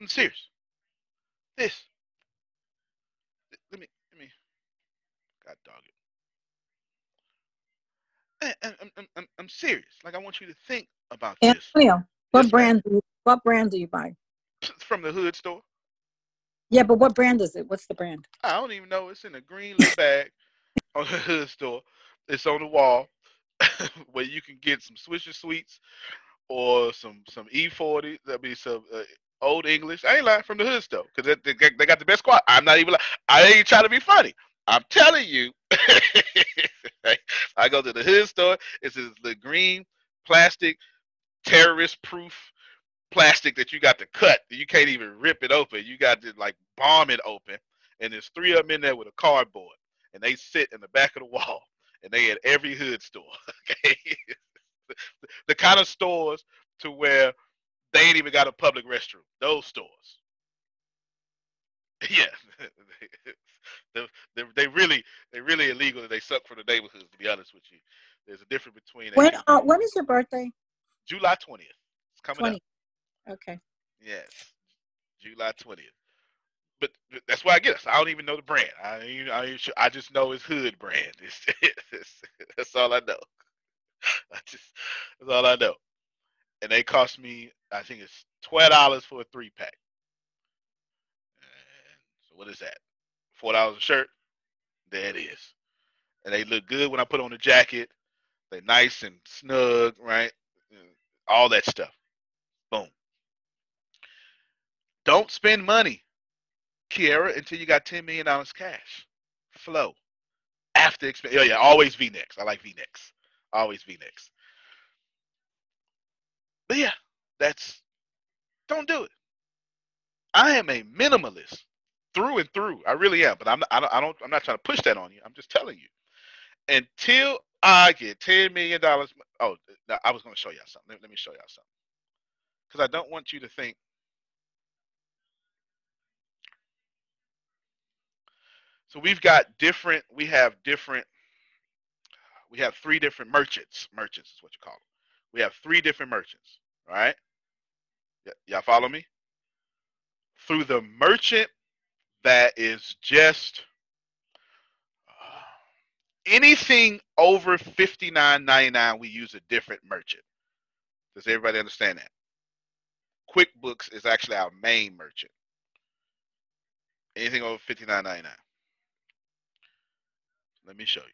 I'm serious. This. Let me. God dog it. I'm serious. Like, I want you to think about this. Antonio, what brand do you buy? From the hood store. Yeah, but what brand is it? What's the brand? I don't even know. It's in a green little bag on the hood store. It's on the wall where you can get some Swisher Sweets or some E40. That'd be some Old English. I ain't lying, from the hood store, because they got the best quality. I'm not even lying. I ain't trying to be funny. I'm telling you. I go to the hood store. It's the green plastic, terrorist-proof plastic that you got to cut. You can't even rip it open. You got to like bomb it open. And there's 3 of them in there with a cardboard. And they sit in the back of the wall. And they at every hood store. Okay? The kind of stores to where they ain't even got a public restroom. Those stores. Yeah. they really illegal, and they suck for the neighborhoods, to be honest with you. There's a difference between when is your birthday? July 20th. It's coming up. Okay. Yes. July 20th. But that's why I get it. I don't even know the brand. I just know it's hood brand. That's all I know. That's all I know. And they cost me, I think it's $12 for a 3-pack. So what is that? $4 a shirt? There it is. And they look good when I put on the jacket. They're nice and snug, right? All that stuff. Boom. Don't spend money, Kiara, until you got $10 million cash flow. After expense. Oh, yeah, always V-necks. I like V-necks. Always V-necks. But yeah, don't do it. I am a minimalist. through and through. I really am. But I'm not trying to push that on you. I'm just telling you. Until I get $10 million. Oh, I was going to show y'all something. Let me show y'all something. Because I don't want you to think. So we have three different merchants. Merchants is what you call them. We have three different merchants. All right. Y'all follow me? Through the merchant that is just anything over $59.99, we use a different merchant. Does everybody understand that? QuickBooks is actually our main merchant. Anything over $59.99. Let me show you.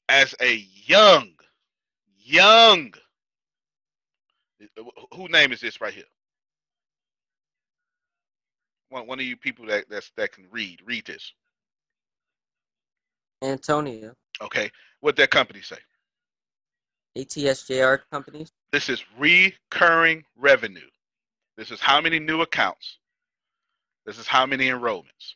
As a young, whose name is this right here? One of you people that can read this. Antonio. Okay, what that company say? ATSJR companies. This is recurring revenue. This is how many new accounts. This is how many enrollments.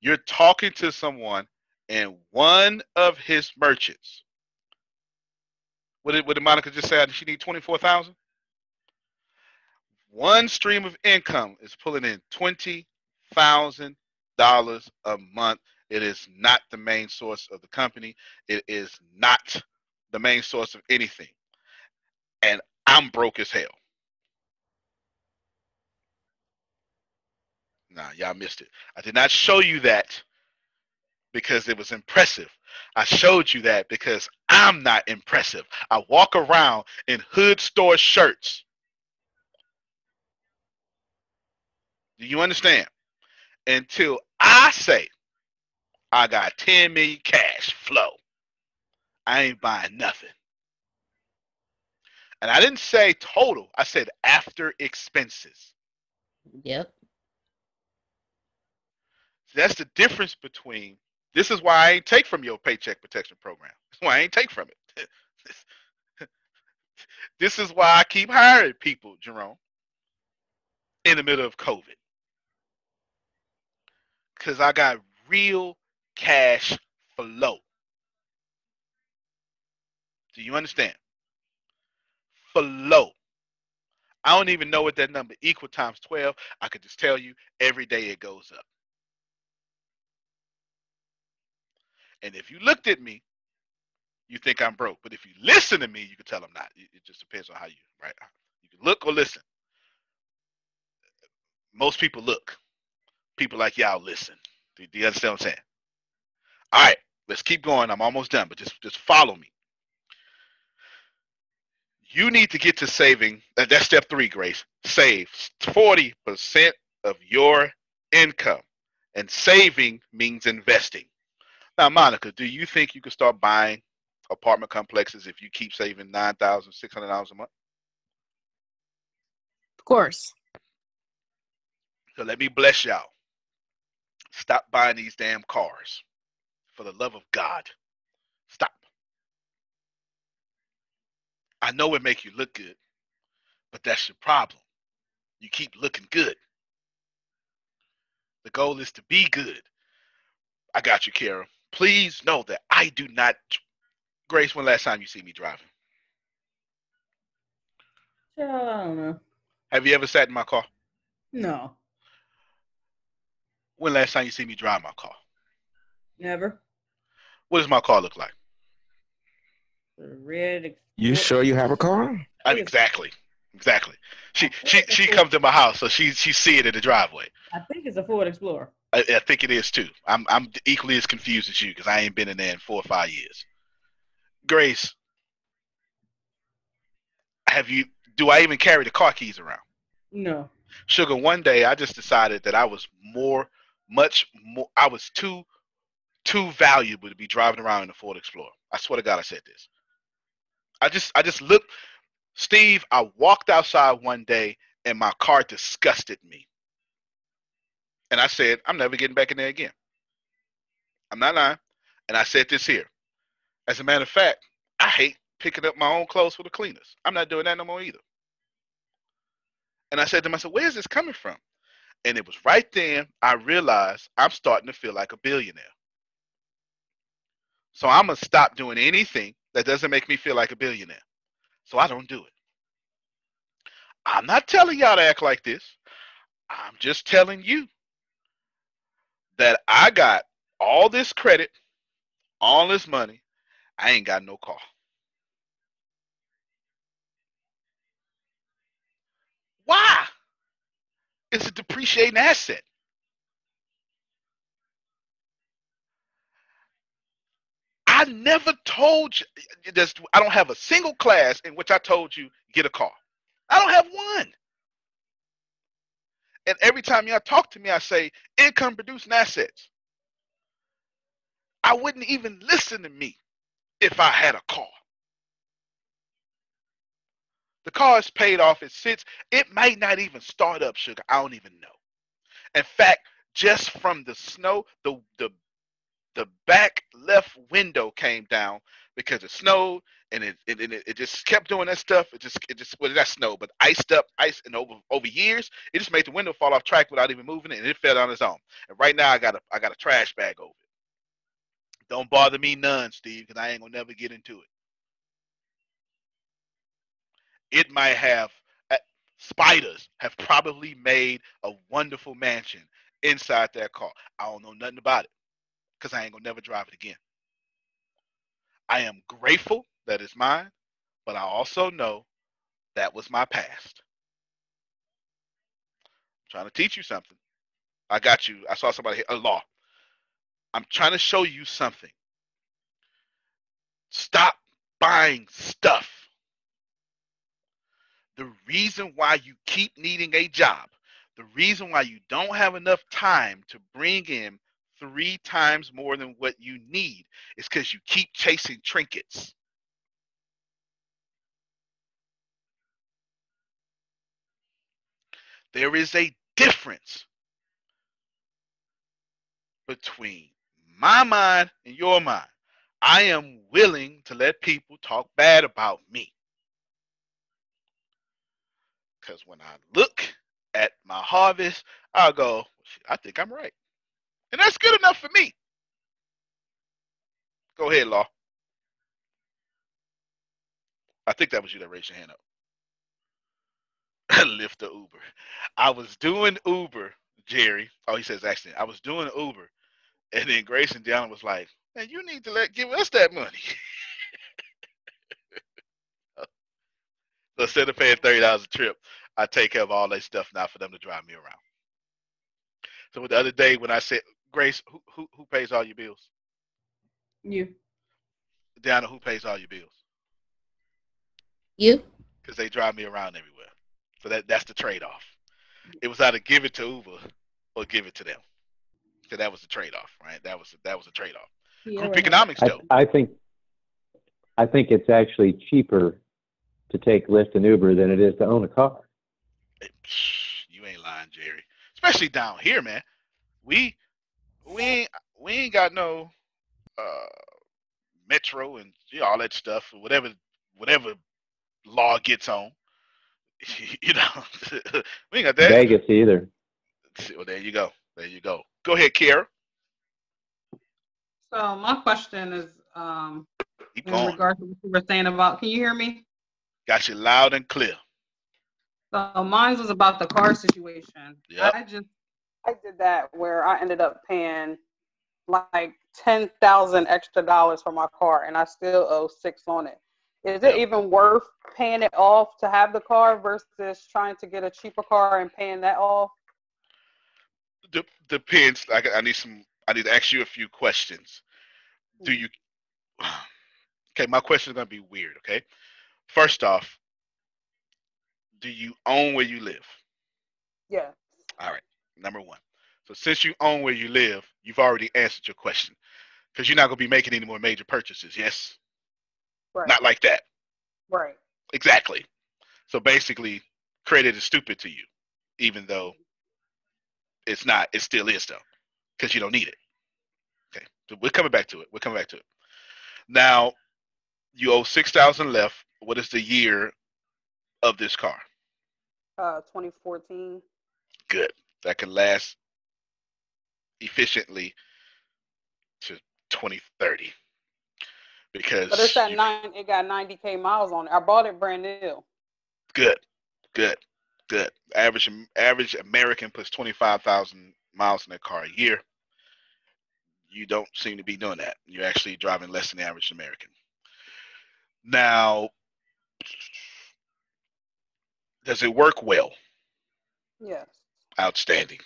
You're talking to someone and one of his merchants. What did Monica just say? She need 24,000. One stream of income is pulling in $20,000 a month. It is not the main source of the company. It is not the main source of anything. And I'm broke as hell. Nah, y'all missed it. I did not show you that because it was impressive. I showed you that because I'm not impressive. I walk around in hood store shirts. Do you understand? Until I say I got 10 million cash flow, I ain't buying nothing. And I didn't say total. I said after expenses. Yep. So that's the difference between. This is why I ain't take from your paycheck protection program. That's why I ain't take from it. This is why I keep hiring people, Jerome, in the middle of COVID. Because I got real cash flow. Do you understand? Flow. I don't even know what that number equal times 12. I could just tell you every day it goes up. And if you looked at me, you think I'm broke. But if you listen to me, you can tell I'm not. It just depends on how you, right? You can look or listen. Most people look. People like y'all listen. Do you understand what I'm saying? All right, let's keep going. I'm almost done, but just follow me. You need to get to saving. That's step 3, Grace. Save 40% of your income. And saving means investing. Now, Monica, do you think you can start buying apartment complexes if you keep saving $9,600 a month? Of course. So let me bless y'all. Stop buying these damn cars. For the love of God. Stop. I know it make you look good, but that's your problem. You keep looking good. The goal is to be good. I got you, Kara. Please know that I do not. Grace, when last time you see me driving? I don't know. Have you ever sat in my car? No. When last time you see me drive my car? Never. What does my car look like? Red. You sure you have a car? Exactly. She comes to my house, so she see it in the driveway. I think it's a Ford Explorer. I think it is too. I'm equally as confused as you because I ain't been in there in 4 or 5 years. Grace, do I even carry the car keys around? No. Sugar, one day I just decided that I was much more, I was too valuable to be driving around in a Ford Explorer. I swear to God I said this. I just looked, Steve, I walked outside one day and my car disgusted me. And I said, I'm never getting back in there again. I'm not lying. And I said this here. As a matter of fact, I hate picking up my own clothes for the cleaners. I'm not doing that no more either. And I said to myself, where is this coming from? And it was right then I realized I'm starting to feel like a billionaire. So I'm going to stop doing anything that doesn't make me feel like a billionaire. So I don't do it. I'm not telling y'all to act like this. I'm just telling you that I got all this credit, all this money. I ain't got no car. Why? It's a depreciating asset. I never told you. I don't have a single class in which I told you get a car. I don't have one. And every time y'all talk to me, I say income producing assets. I wouldn't even listen to me if I had a car. The car is paid off. It sits. It might not even start up, sugar. I don't even know. In fact, just from the snow, the back left window came down because it snowed, and it just kept doing that stuff. It just well, not snow, but ice, and over years, it just made the window fall off track without even moving it, and it fell on its own. And right now, I got a trash bag over it. Don't bother me none, Steve, because I ain't gonna never get into it. It might have spiders have probably made a wonderful mansion inside that car. I don't know nothing about it because I ain't gonna never drive it again. I am grateful that it's mine, but I also know that was my past. I'm trying to teach you something. I got you. I saw somebody hit a law. I'm trying to show you something. Stop buying stuff. The reason why you keep needing a job, the reason why you don't have enough time to bring in 3 times more than what you need is because you keep chasing trinkets. There is a difference between my mind and your mind. I am willing to let people talk bad about me. Because when I look at my harvest, I'll go, I think I'm right. And that's good enough for me. Go ahead, Law. I think that was you that raised your hand up. Lyft the Uber. I was doing Uber, Jerry. Oh, he says accident. I was doing Uber. And then Grace and Deanna was like, man, you need to give us that money. So instead of paying $30 a trip, I take care of all that stuff now for them to drive me around. So the other day when I said, Grace, who pays all your bills? You. Deanna, who pays all your bills? You. Because they drive me around everywhere. So that's the trade-off. It was either give it to Uber or give it to them. So that was the trade-off, right? That was a trade-off. Yeah, Group right. economics, though. I think it's actually cheaper to take Lyft and Uber than it is to own a car. You ain't lying, Jerry. Especially down here, man. We ain't got no metro and all that stuff, or whatever law gets on. You know, we ain't got that. Vegas either. Well, there you go. There you go. Go ahead, Kara. So my question is Keep in going. regards to what you were saying about, can you hear me? Got you loud and clear. So mine was about the car situation. Yep. I did that where I ended up paying like $10,000 extra for my car, and I still owe $6 on it. Is it even worth paying it off to have the car versus trying to get a cheaper car and paying that off? Depends. I need to ask you a few questions. Do you? Okay, my question is gonna be weird. Okay, first off, do you own where you live? Yeah. All right. Number one. So since you own where you live, you've already answered your question because you're not gonna be making any more major purchases. Yes. Right. Not like that. Right. Exactly. So basically, credit is stupid to you, even though it's not. It still is though, because you don't need it. Okay. So we're coming back to it. Now, you owe $6,000 left. What is the year of this car? 2014. Good. That can last efficiently to 2030 because But it's at it got 90K miles on it. I bought it brand new. Good. Average American puts 25,000 miles in their car a year. You don't seem to be doing that. You're actually driving less than the average American. Now, does it work well? Yes. Outstanding.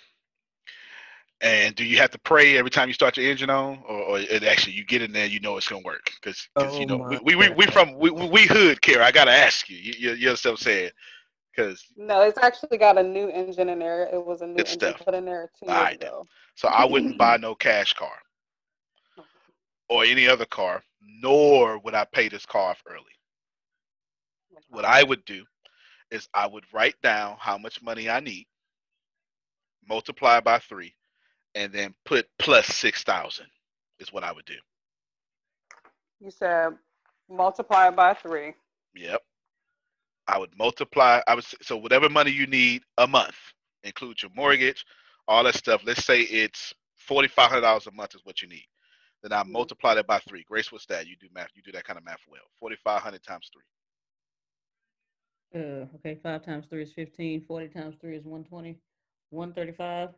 And do you have to pray every time you start your engine on, or it actually you get in there, you know it's gonna work? Because you know we hood, Kara. I gotta ask you. You yourself said because no, it's actually got a new engine in there. It was a new engine put in there 2 years ago. So I wouldn't buy no cash car or any other car, nor would I pay this car off early. What I would do is I would write down how much money I need, multiply by 3. And then put plus 6,000 is what I would do. You said multiply by 3. Yep. I would multiply. So whatever money you need a month, include your mortgage, all that stuff. Let's say it's $4,500 a month is what you need. Then I multiply that by 3. Grace, what's that? You do math. You do that kind of math well. 4,500 times 3. Okay. 5 times 3 is 15. 40 times 3 is 120. 135.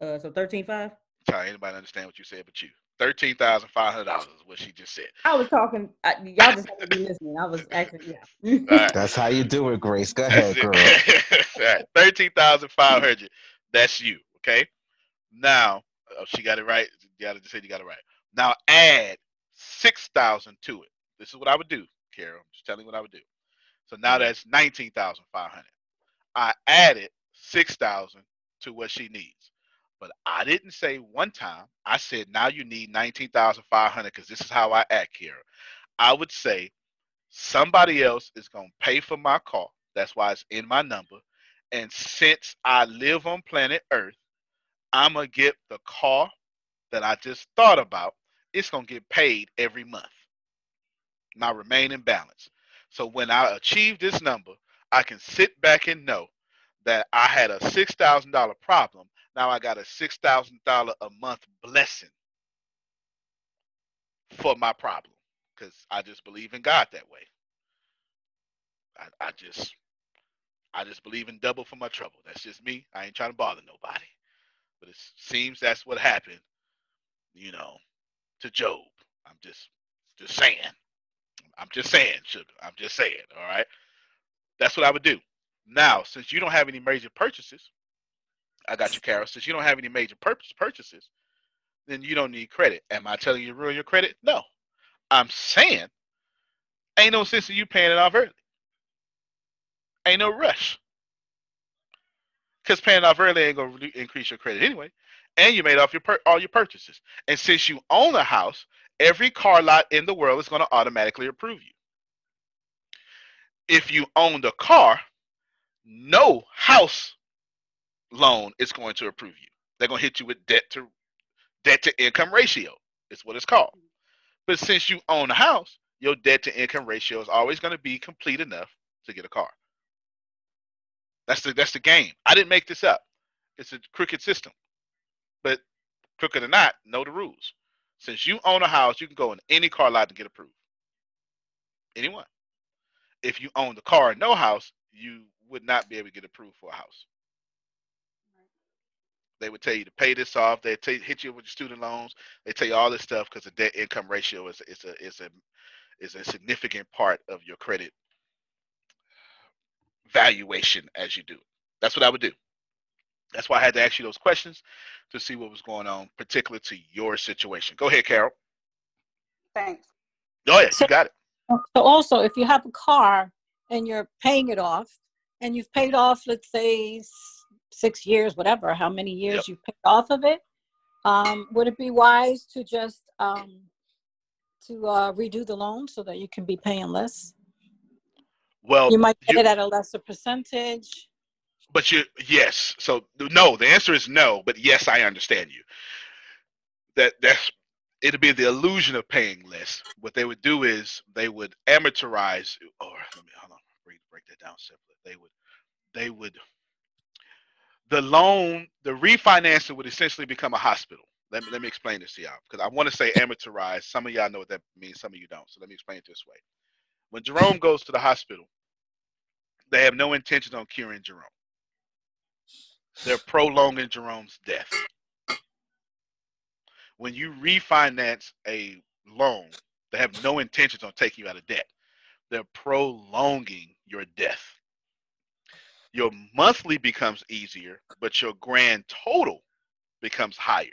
So 13,500. Sorry, anybody understand what you said but you. $13,500 is what she just said. I was talking. Y'all just have to be listening. I was actually, yeah. Right. That's how you do it, Grace. Go ahead, girl. Right. 13,500. That's you. Okay. Now, she got it right. You got it right. Now add 6,000 to it. This is what I would do, Carol. I'm just telling you what I would do. So now that's 19,500. I added 6,000 to what she needs. But I didn't say one time. I said now you need 19,500 because this is how I act here. I would say somebody else is going to pay for my car. That's why it's in my number. And since I live on planet Earth, I'm going to get the car that I just thought about. It's going to get paid every month. My remaining balance. So when I achieve this number, I can sit back and know that I had a $6,000 problem. Now I got a $6,000 a month blessing for my problem because I just believe in God that way. I just believe in double for my trouble. That's just me. I ain't trying to bother nobody. But it seems that's what happened, to Job. I'm just saying. I'm just saying, sugar. I'm just saying, all right? That's what I would do. Now, since you don't have any major purchases, I got you, Carol. Since you don't have any major purchases, then you don't need credit. Am I telling you to ruin your credit? No. I'm saying ain't no sense in you paying it off early. Ain't no rush. Because paying it off early ain't going to increase your credit anyway. And you made off all your purchases. And since you own a house, every car lot in the world is going to automatically approve you. If you own the car, no house loan is going to approve you. They're going to hit you with debt to income ratio. It's what it's called. But since you own a house, your debt to income ratio is always going to be complete enough to get a car. That's the game. I didn't make this up. It's a crooked system. But crooked or not, know the rules. Since you own a house, you can go in any car lot to get approved. Anyone. If you own the car and no house, you would not be able to get approved for a house. They would tell you to pay this off. They hit you with your student loans. They tell you all this stuff because the debt income ratio is a significant part of your credit valuation as you do. That's what I would do. That's why I had to ask you those questions to see what was going on, particular to your situation. Go ahead, Carol. Thanks. Oh yeah, you got it. So also, if you have a car and you're paying it off, and you've paid off, let's say 6 years, whatever, how many years you've paid off of it, would it be wise to just redo the loan so that you can be paying less? Well, you might get it at a lesser percentage. But yes. So no, the answer is no. But yes, I understand you. It'd be the illusion of paying less. What they would do is they would amortize, or let me hold on, break that down simply. the loan, the refinancing would essentially become a hospital. Let me explain this to y'all, because I want to say amortized. Some of y'all know what that means, some of you don't. So let me explain it this way. When Jerome goes to the hospital, they have no intention on curing Jerome. They're prolonging Jerome's death. When you refinance a loan, they have no intentions on taking you out of debt. They're prolonging your death. Your monthly becomes easier, but your grand total becomes higher.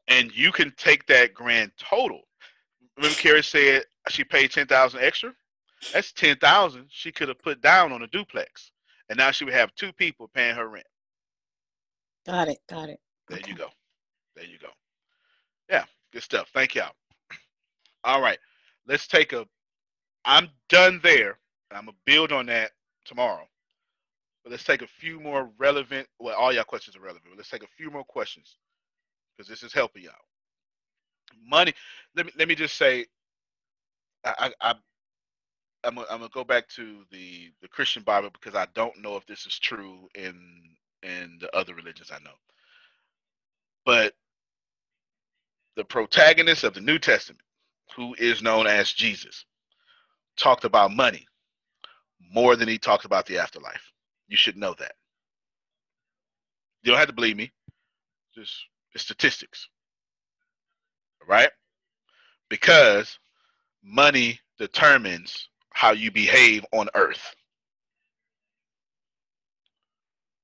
And you can take that grand total. Remember Carrie said she paid $10,000 extra? That's $10,000 she could have put down on a duplex. And now she would have 2 people paying her rent. Got it. There you go. Yeah, good stuff. Thank y'all. All right. Let's take I'm done there. I'm going to build on that tomorrow. But let's take a few more relevant, well, all y'all questions are relevant, but let's take a few more questions because this is helping y'all. Money, let me just say, I'm gonna go back to the Christian Bible because I don't know if this is true in the other religions I know. But the protagonist of the New Testament, who is known as Jesus, talked about money more than he talked about the afterlife. You should know that. You don't have to believe me. Just it's statistics. Right? Because money determines how you behave on earth.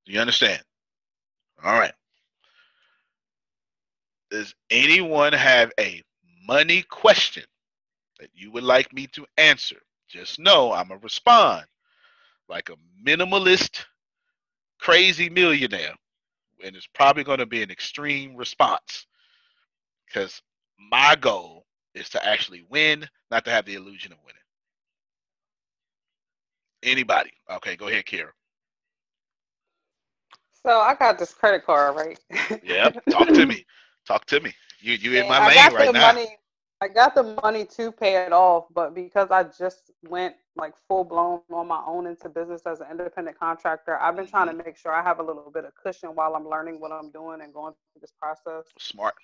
Do you understand? All right. Does anyone have a money question that you would like me to answer? Just know I'm going to respond like a minimalist, crazy millionaire. And it's probably going to be an extreme response because my goal is to actually win, not to have the illusion of winning. Anybody? Okay, go ahead, Kara. So I got this credit card, right? Yep. Talk to me. You in my I lane got right the now. I got the money to pay it off, but because I just went like full blown on my own into business as an independent contractor, I've been trying to make sure I have a little bit of cushion while I'm learning what I'm doing and going through this process. Smart.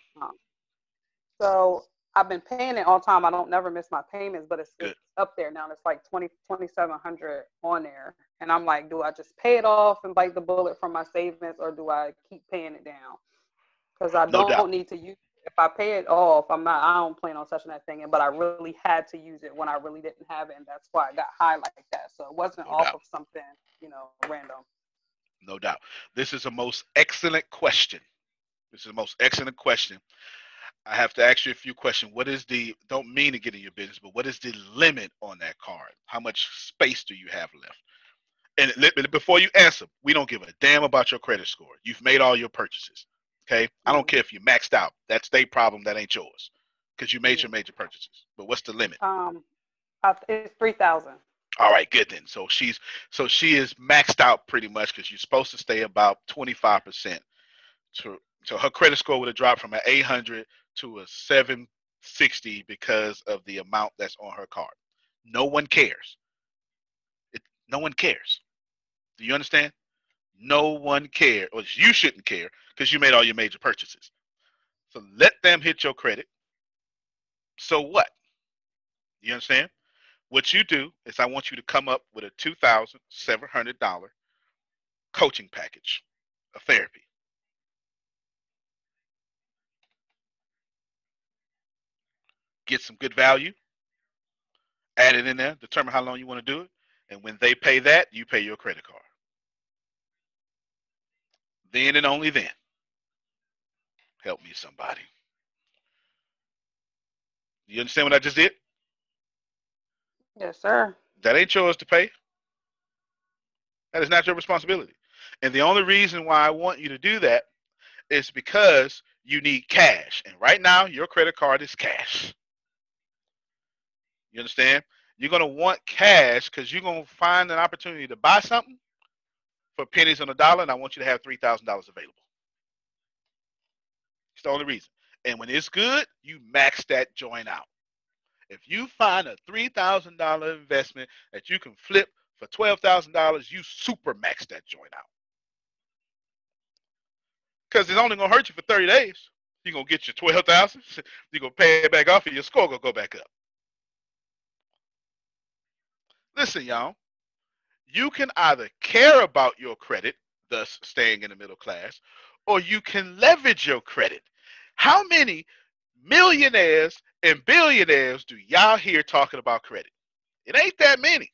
So I've been paying it all the time. I don't never miss my payments, but it's up there now. It's like $2,700 on there. And I'm like, do I just pay it off and bite the bullet from my savings, or do I keep paying it down? Because I don't need to use it. If I pay it off, I don't plan on touching that thing. But I really had to use it when I really didn't have it. And that's why I got high like that. So it wasn't off of something, random. No doubt. This is a most excellent question. I have to ask you a few questions. What is don't mean to get in your business, but what is the limit on that card? How much space do you have left? And before you answer, we don't give a damn about your credit score. You've made all your purchases. Okay? I don't care if you maxed out. That's their problem. That ain't yours. Because you made your major purchases. But what's the limit? It's 3,000. All right, good then. So she is maxed out pretty much because you're supposed to stay about 25%. So her credit score would have dropped from an 800 to a 760 because of the amount that's on her card. No one cares. No one cares. Do you understand? No one cares. Or you shouldn't care because you made all your major purchases. So let them hit your credit. So what? You understand? What you do is I want you to come up with a $2,700 coaching package of therapy. Get some good value, add it in there, determine how long you want to do it, and when they pay that, you pay your credit card. Then and only then. Help me, somebody. You understand what I just did? Yes, sir. That ain't yours to pay. That is not your responsibility. And the only reason why I want you to do that is because you need cash. And right now, your credit card is cash. You understand? You're going to want cash because you're going to find an opportunity to buy something for pennies on the dollar, and I want you to have $3,000 available. It's the only reason. And when it's good, you max that joint out. If you find a $3,000 investment that you can flip For $12,000, you super max that joint out. Because it's only going to hurt you for 30 days. You're going to get your 12,000. You're going to pay it back off and your score going to go back up. Listen, y'all. You can either care about your credit, thus staying in the middle class, or you can leverage your credit. How many millionaires and billionaires do y'all hear talking about credit? It ain't that many.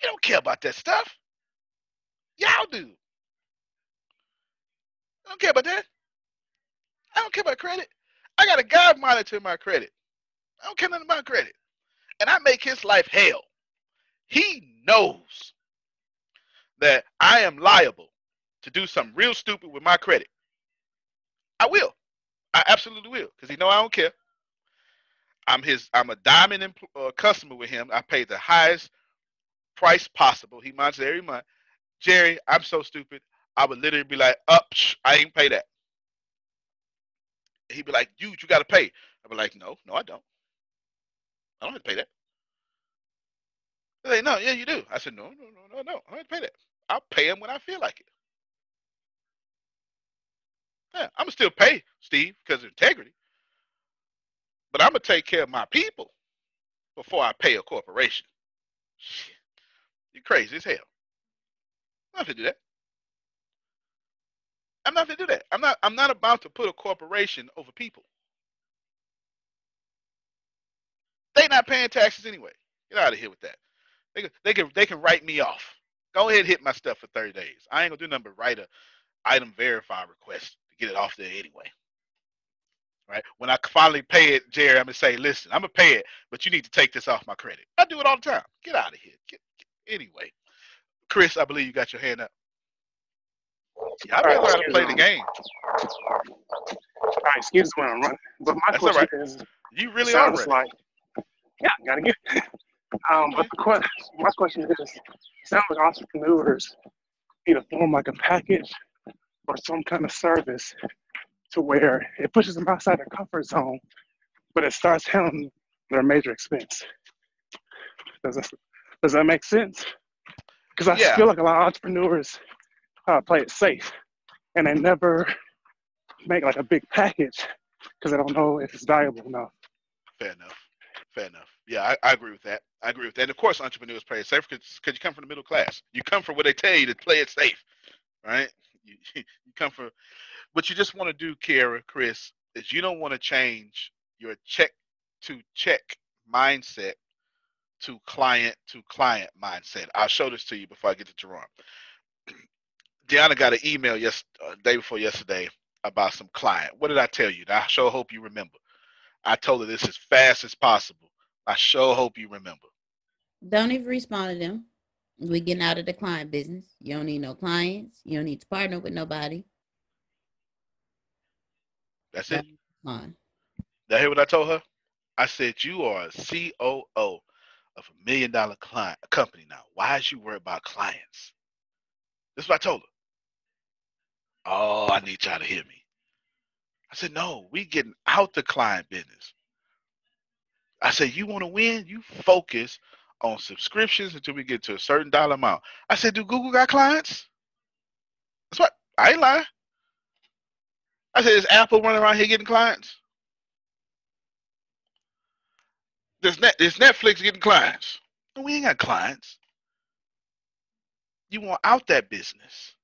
You don't care about that stuff. Y'all do. I don't care about that. I don't care about credit. I got a guy monitoring my credit. I don't care nothing about credit. And I make his life hell. He knows that I am liable to do something real stupid with my credit. I will. I absolutely will. Because he know I don't care. I'm a diamond customer with him. I pay the highest price possible. He monitors every month. Jerry, I'm so stupid. I would literally be like, I ain't pay that. He'd be like, you got to pay. I'd be like, no, I don't. I don't have to pay that. He's like, no, yeah, you do. I said, no, I don't have to pay that. I'll pay him when I feel like it. Yeah, I'm going to still pay Steve because of integrity. But I'm going to take care of my people before I pay a corporation. Shit. You're crazy as hell. I'm not going to do that. I'm not going to do that. I'm not about to put a corporation over people. They not paying taxes anyway. Get out of here with that. They can write me off. Go ahead and hit my stuff for 30 days. I ain't going to do nothing but write a item verify request to get it off there anyway. Right? When I finally pay it, Jerry, I'm going to say, listen, I'm going to pay it, but you need to take this off my credit. I do it all the time. Get out of here. Anyway. Chris, I believe you got your hand up. Y'all better learn to play the game. All right, excuse me when I'm running. But my question is, you really are running. Like, yeah, gotta get it. But my question is, it sounds like entrepreneurs need to form like a package or some kind of service to where it pushes them outside their comfort zone, but it starts handling their major expense. Does that make sense? Because I feel like a lot of entrepreneurs play it safe, and they never make like a big package because they don't know if it's valuable enough. Fair enough. Yeah, I agree with that. And of course, entrepreneurs play it safe because you come from the middle class. You come from what they tell you to play it safe, right? You come from what you just want to do, Kara, Chris, is you don't want to change your check to check mindset to client mindset. I'll show this to you before I get to Jerome. Deanna got an email day before yesterday about some client. What did I tell you? I sure hope you remember. I told her this as fast as possible. I sure hope you remember. Don't even respond to them. We getting out of the client business. You don't need no clients. You don't need to partner with nobody. That's it. Did I hear what I told her? I said, you are a COO of $1 million client company now. Why is you worried about clients? This is what I told her. Oh, I need y'all to hear me. I said, no, we getting out the client business. I said, you want to win? You focus on subscriptions until we get to a certain dollar amount. I said, do Google got clients? That's what. I ain't lying. I said, is Apple running around here getting clients? Is Netflix getting clients? No, we ain't got clients. You want out that business.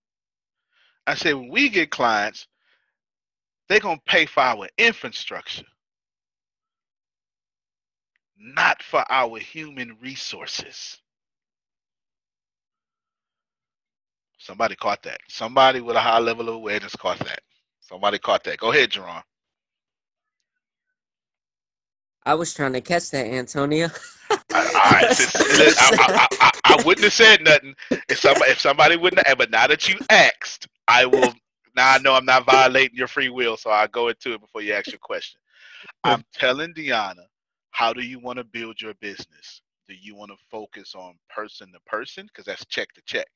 I said, when we get clients, they're going to pay for our infrastructure, not for our human resources. Somebody caught that. Somebody with a high level of awareness caught that. Somebody caught that. Go ahead, Jerome. I was trying to catch that, Antonia. I wouldn't have said nothing if somebody wouldn't have, but now that you asked, I will. Now I know I'm not violating your free will, so I'll go into it before you ask your question. I'm telling Deanna, how do you want to build your business? Do you want to focus on person to person, because that's check to check?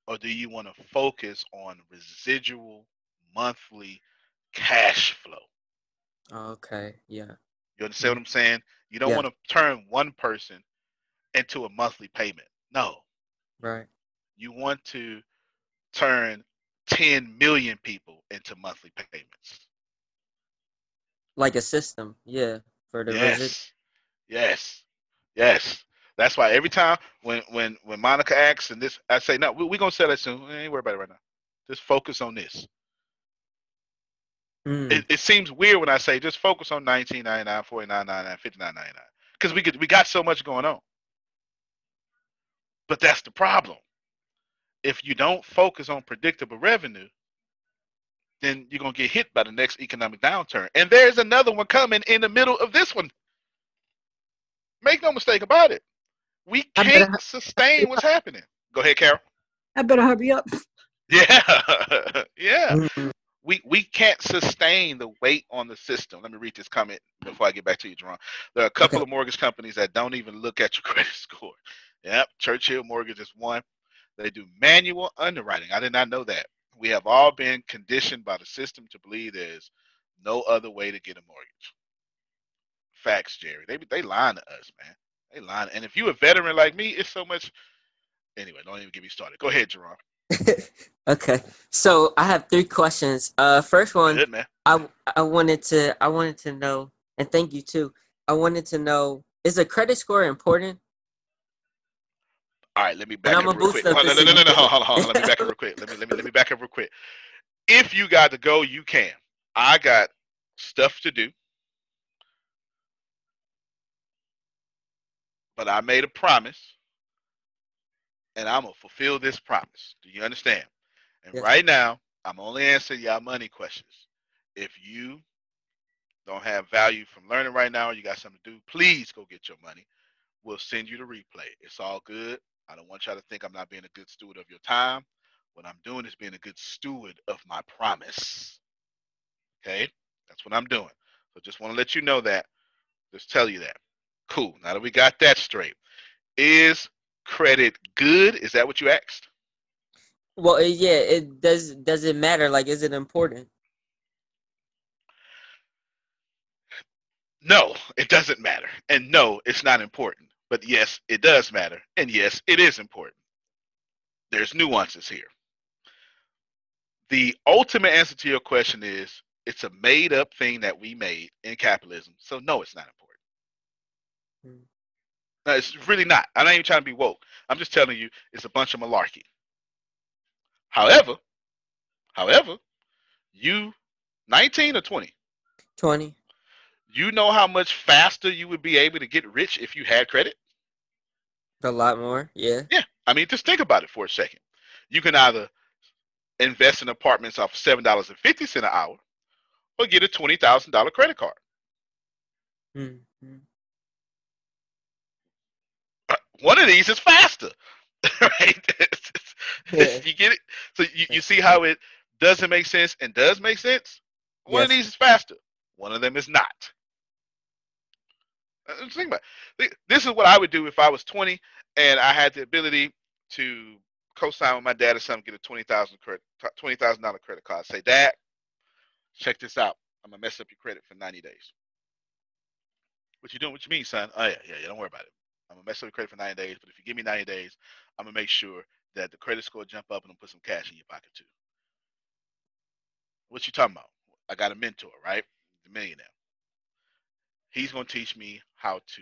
Or do you want to focus on residual monthly cash flow? Okay, yeah. You understand what I'm saying? You don't Yeah. want to turn one person into a monthly payment. No. Right. You want to turn 10 million people into monthly payments. Like a system, yeah, for the residual. Yes. That's why every time when Monica asks and this, I say, no, we're going to sell it soon. We ain't worried about it right now. Just focus on this. It seems weird when I say just focus on $19.99, $49.99, $59.99, because we got so much going on. But that's the problem. If you don't focus on predictable revenue, then you're gonna get hit by the next economic downturn. And there's another one coming in the middle of this one. Make no mistake about it. We can't sustain what's happening. Go ahead, Carol. I better hurry up. Yeah. Yeah. We can't sustain the weight on the system. Let me read this comment before I get back to you, Jerome. There are a couple of mortgage companies that don't even look at your credit score. Yep, Churchill Mortgage is one. They do manual underwriting. I did not know that. We have all been conditioned by the system to believe there's no other way to get a mortgage. Facts, Jerry. They lying to us, man. They lying. And if you a veteran like me, it's so much. Anyway, don't even get me started. Go ahead, Jerome. Okay, so I have 3 questions. First one, good, man. I wanted to know, and thank you too. I wanted to know, is a credit score important? All right, let me back up real quick. No. Hold on. Let me back up real quick. Let me back up real quick. If you got to go, you can. I got stuff to do, but I made a promise, and I'm gonna fulfill this promise. Do you understand? And Yes. Right now, I'm only answering y'all money questions. If you don't have value from learning right now, or you got something to do, please go get your money. We'll send you the replay. It's all good. I don't want y'all to think I'm not being a good steward of your time. What I'm doing is being a good steward of my promise. Okay? That's what I'm doing. So just want to let you know that. Just tell you that. Cool. Now that we got that straight. Is credit good? Is that what you asked? Well, yeah, it does. Does it matter? Like, is it important? No, it doesn't matter. And no, it's not important. But yes, it does matter. And yes, it is important. There's nuances here. The ultimate answer to your question is it's a made up thing that we made in capitalism. So no, it's not important. No, it's really not. I'm not even trying to be woke. I'm just telling you it's a bunch of malarkey. However, you 19 or 20? 20. You know how much faster you would be able to get rich if you had credit? A lot more, yeah. Yeah. I mean, just think about it for a second. You can either invest in apartments off $7.50 an hour or get a $20,000 credit card. Mm-hmm. One of these is faster, right? Yeah. You get it? So you see how it doesn't make sense and does make sense? One of Yes. these is faster. One of them is not. Think about it. This is what I would do if I was 20 and I had the ability to co-sign with my dad or something, get a $20,000 credit card. Say, Dad, check this out. I'm gonna mess up your credit for 90 days. What you doing? What you mean, son? Oh yeah, don't worry about it. I'm gonna mess up your credit for 90 days, but if you give me 90 days, I'm gonna make sure that the credit score jump up and I'm put some cash in your pocket too. What you talking about? I got a mentor, right? The millionaire. He's gonna teach me how to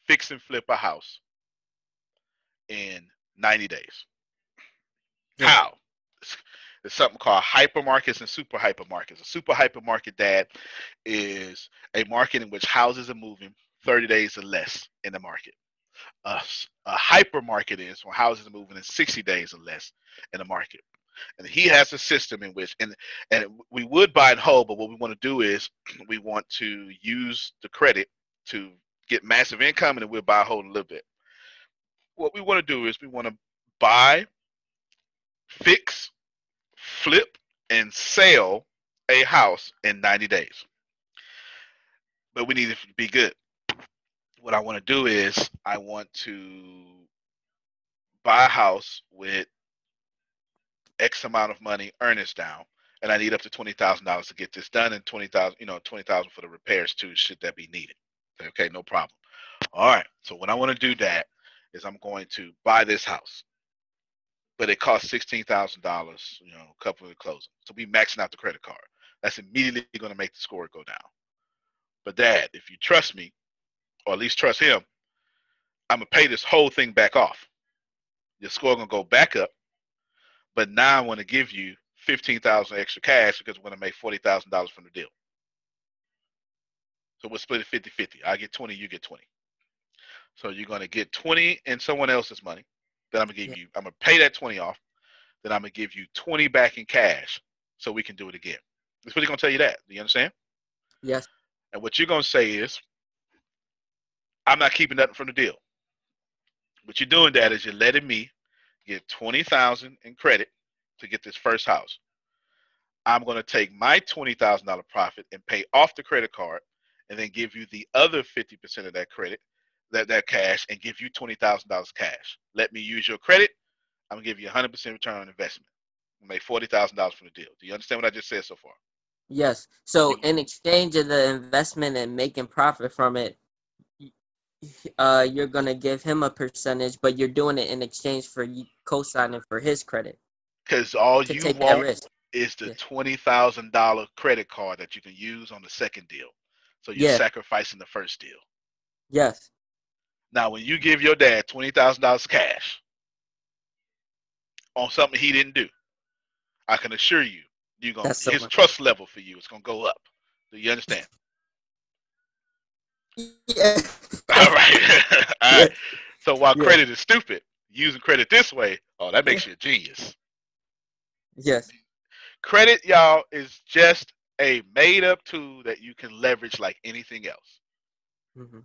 fix and flip a house in 90 days. Yeah. How? There's something called hypermarkets and super hypermarkets. A super hypermarket, Dad, is a market in which houses are moving 30 days or less in the market. A hypermarket is when houses are moving in 60 days or less in the market. And he has a system in which, and we would buy in whole, but what we want to do is we want to use the credit to get massive income, and then we'll buy whole in a little bit. What we want to do is we want to buy, fix, flip, and sell a house in 90 days. But we need it to be good. What I want to do is I want to buy a house with X amount of money earnest down, and I need up to $20,000 to get this done, and 20,000, $20,000 for the repairs too, should that be needed. Okay, no problem. All right. So when I want to do that is I'm going to buy this house, but it costs $16,000. A couple of the closing. So we maxing out the credit card. That's immediately going to make the score go down. But Dad, if you trust me, or at least trust him, I'm gonna pay this whole thing back off. Your score gonna go back up, but now I want to give you $15,000 extra cash because we're gonna make $40,000 from the deal. So we'll split it 50-50. I get 20, you get 20. So you're gonna get 20 in someone else's money. Then I'm gonna give you. I'm gonna pay that 20 off. Then I'm gonna give you 20 back in cash, so we can do it again. That's what he's gonna tell you. That. Do you understand? Yes. And what you're gonna say is, I'm not keeping nothing from the deal. What you're doing, Dad, is you're letting me get $20,000 in credit to get this first house. I'm going to take my $20,000 profit and pay off the credit card, and then give you the other 50% of that credit, that cash, and give you $20,000 cash. Let me use your credit. I'm going to give you 100% return on investment. We'll make $40,000 from the deal. Do you understand what I just said so far? Yes. So in exchange of the investment and making profit from it, you're gonna give him a percentage, but you're doing it in exchange for you co-signing for his credit. Because all you want is the $20,000 credit card that you can use on the second deal. So you're sacrificing the first deal. Yes. Now, when you give your dad $20,000 cash on something he didn't do, I can assure you, his trust level for you is gonna go up. Do you understand? Yeah. All right. All right. So while credit is stupid, using credit this way, that makes you a genius. Yes. Credit, y'all, is just a made-up tool that you can leverage like anything else. Mm-hmm.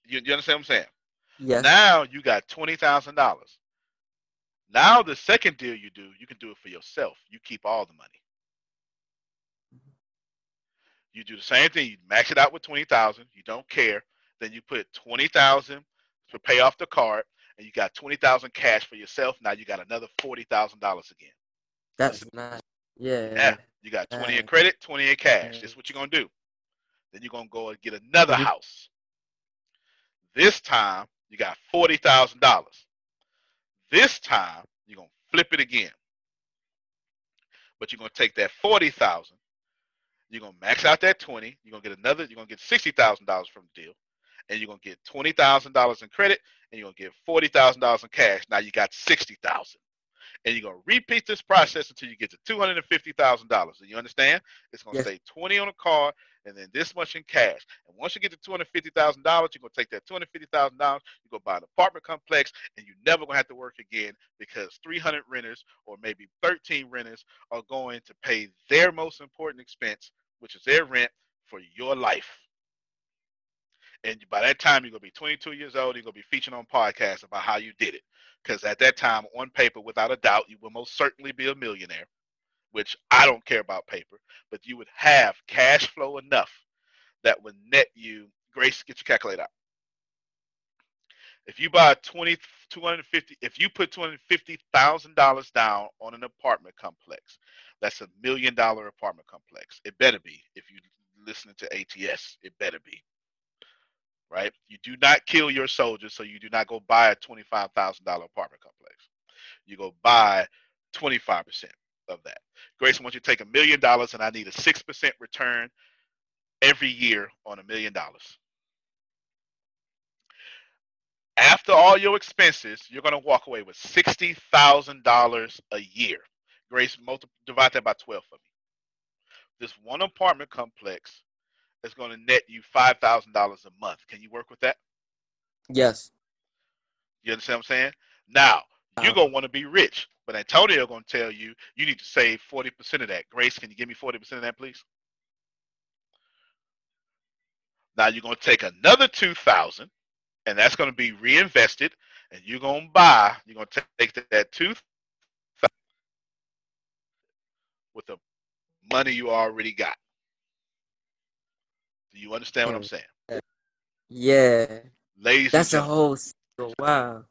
You understand what I'm saying? Yes. Now you got $20,000. Now the second deal you do, you can do it for yourself. You keep all the money. You do the same thing. You max it out with $20,000. You don't care. Then you put $20,000 to pay off the card, and you got $20,000 cash for yourself. Now you got another $40,000 again. That's nice. Yeah. Yeah. You got 20 in credit, 20 in cash. This is what you're gonna do. Then you're gonna go and get another house. This time you got $40,000. This time you're gonna flip it again. But you're gonna take that $40,000. You're gonna max out that 20. You're gonna get $60,000 from the deal, and you're gonna get $20,000 in credit, and you're gonna get $40,000 in cash. Now you got $60,000, and you're gonna repeat this process until you get to $250,000. Do you understand? It's gonna say 20 on a card, and then this much in cash. And once you get to $250,000, you're gonna take that $250,000. You go buy an apartment complex, and you're never gonna have to work again because 300 renters or maybe 13 renters are going to pay their most important expense, which is their rent, for your life. And by that time, you're going to be 22 years old. You're going to be featured on podcasts about how you did it. Because at that time, on paper, without a doubt, you will most certainly be a millionaire, which I don't care about paper, but you would have cash flow enough that would net you. Grace, get your calculator out. If you buy if you put $250,000 down on an apartment complex, that's $1 million apartment complex. It better be. If you listening to ATS, it better be. Right? You do not kill your soldiers, so you do not go buy a $25,000 apartment complex. You go buy 25% of that. Grace, I want you to take $1 million, and I need a 6% return every year on $1 million. After all your expenses, you're going to walk away with $60,000 a year. Grace, divide that by 12 for me. This one apartment complex is going to net you $5,000 a month. Can you work with that? Yes. You understand what I'm saying? Now, you're going to want to be rich, but Antonio going to tell you you need to save 40% of that. Grace, can you give me 40% of that, please? Now, you're going to take another $2,000, and that's going to be reinvested, and you're going to take that $2,000 with the money you already got. Do you understand what I'm saying? Yeah. Ladies and gentlemen. Wow.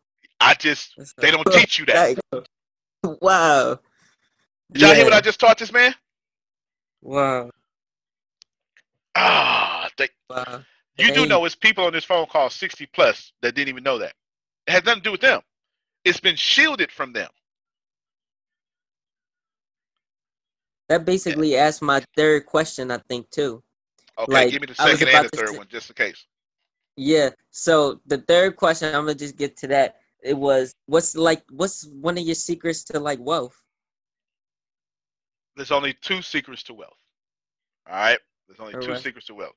They don't teach you that. Wow. Did y'all hear what Yeah. I just taught this man? Wow. Ah, Wow. you do They know it's people on this phone call 60 plus that didn't even know that. It has nothing to do with them. It's been shielded from them. that basically asked my third question, I think, too. Okay, Like, give me the I was second and about the to third one just in case. Yeah. So the third question, I'm gonna just get to that. It was, what's one of your secrets to like wealth? There's only two secrets to wealth. All right? There's only All two right. secrets to wealth.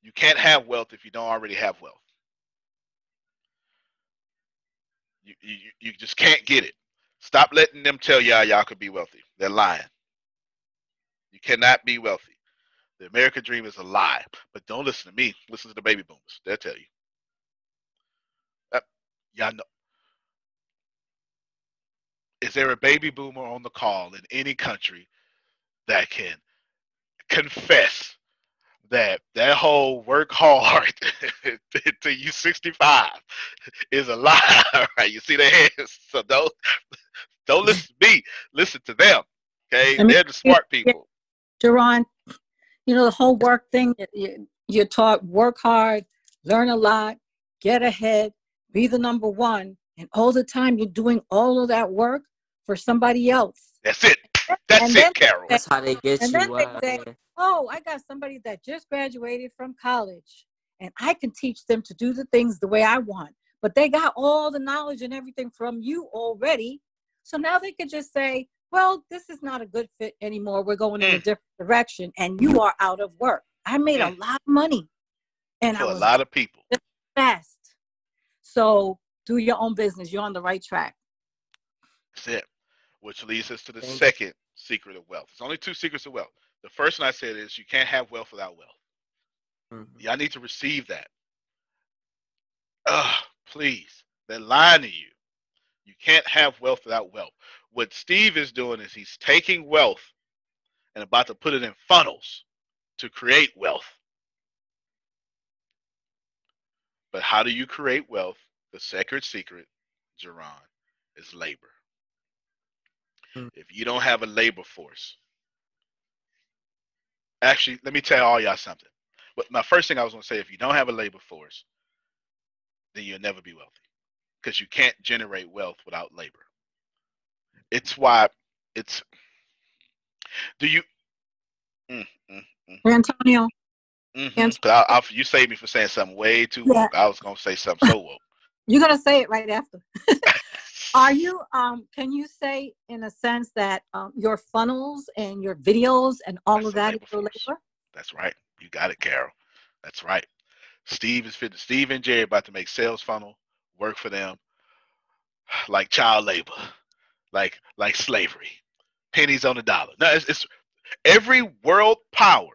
You can't have wealth if you don't already have wealth. You just can't get it. Stop letting them tell y'all could be wealthy. They're lying. You cannot be wealthy. The American dream is a lie. But don't listen to me. Listen to the baby boomers. They'll tell you. Y'all know. Is there a baby boomer on the call in any country that can confess that whole work hard till you 65 is a lie? Right? You see their hands. So don't listen to me. Listen to them. Okay, I mean, they're the smart people. Jerron, you know, the whole work thing, you're taught work hard, learn a lot, get ahead, be the number one. And all the time you're doing all of that work for somebody else. That's it. That's it, Carol. That's how they get And you. then they say, Yeah. oh, I got somebody that just graduated from college and I can teach them to do the things the way I want. But they got all the knowledge and everything from you already. So now they could just say, well, this is not a good fit anymore. We're going in a different direction and you are out of work. I made a lot of money and for I was a lot of people. fast. So do your own business. You're on the right track. That's it. Which leads us to the second secret of wealth. There's only two secrets of wealth. The first one I said is you can't have wealth without wealth. Mm-hmm. Y'all need to receive that. Please. They're lying to you. You can't have wealth without wealth. What Steve is doing is he's taking wealth and about to put it in funnels to create wealth. But how do you create wealth? The secret secret, Jerron, is labor. If you don't have a labor force, actually, let me tell all y'all something. But my first thing I was going to say, if you don't have a labor force, then you'll never be wealthy because you can't generate wealth without labor. It's why it's. Do you? Antonio. You saved me from saying something way too woke. I was going to say something so woke. You're going to say it right after. Are you, can you say in a sense that your funnels and your videos and all of that is your labor? That's right. You got it, Carol. That's right. Steve and Jerry about to make sales funnel work for them like child labor, like slavery, pennies on the dollar. No, it's every world power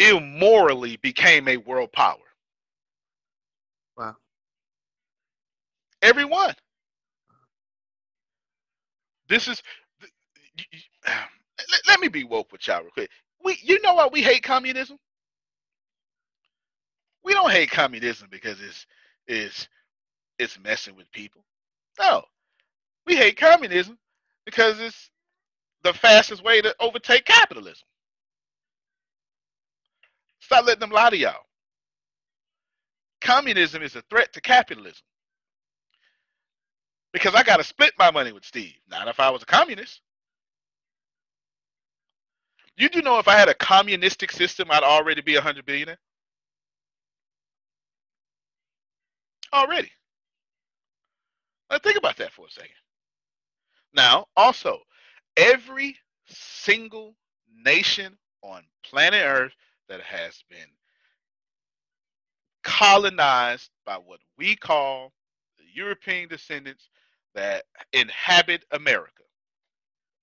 immorally became a world power. Wow. Everyone. This is. Let me be woke with y'all real quick. You know why we hate communism? We don't hate communism because it's messing with people. No, we hate communism because it's the fastest way to overtake capitalism. Stop letting them lie to y'all. Communism is a threat to capitalism because I got to split my money with Steve. Not if I was a communist. You do know if I had a communistic system, I'd already be 100 billionaire. Already. Now think about that for a second. Now, also, every single nation on planet Earth that has been colonized by what we call the European descendants that inhabit America.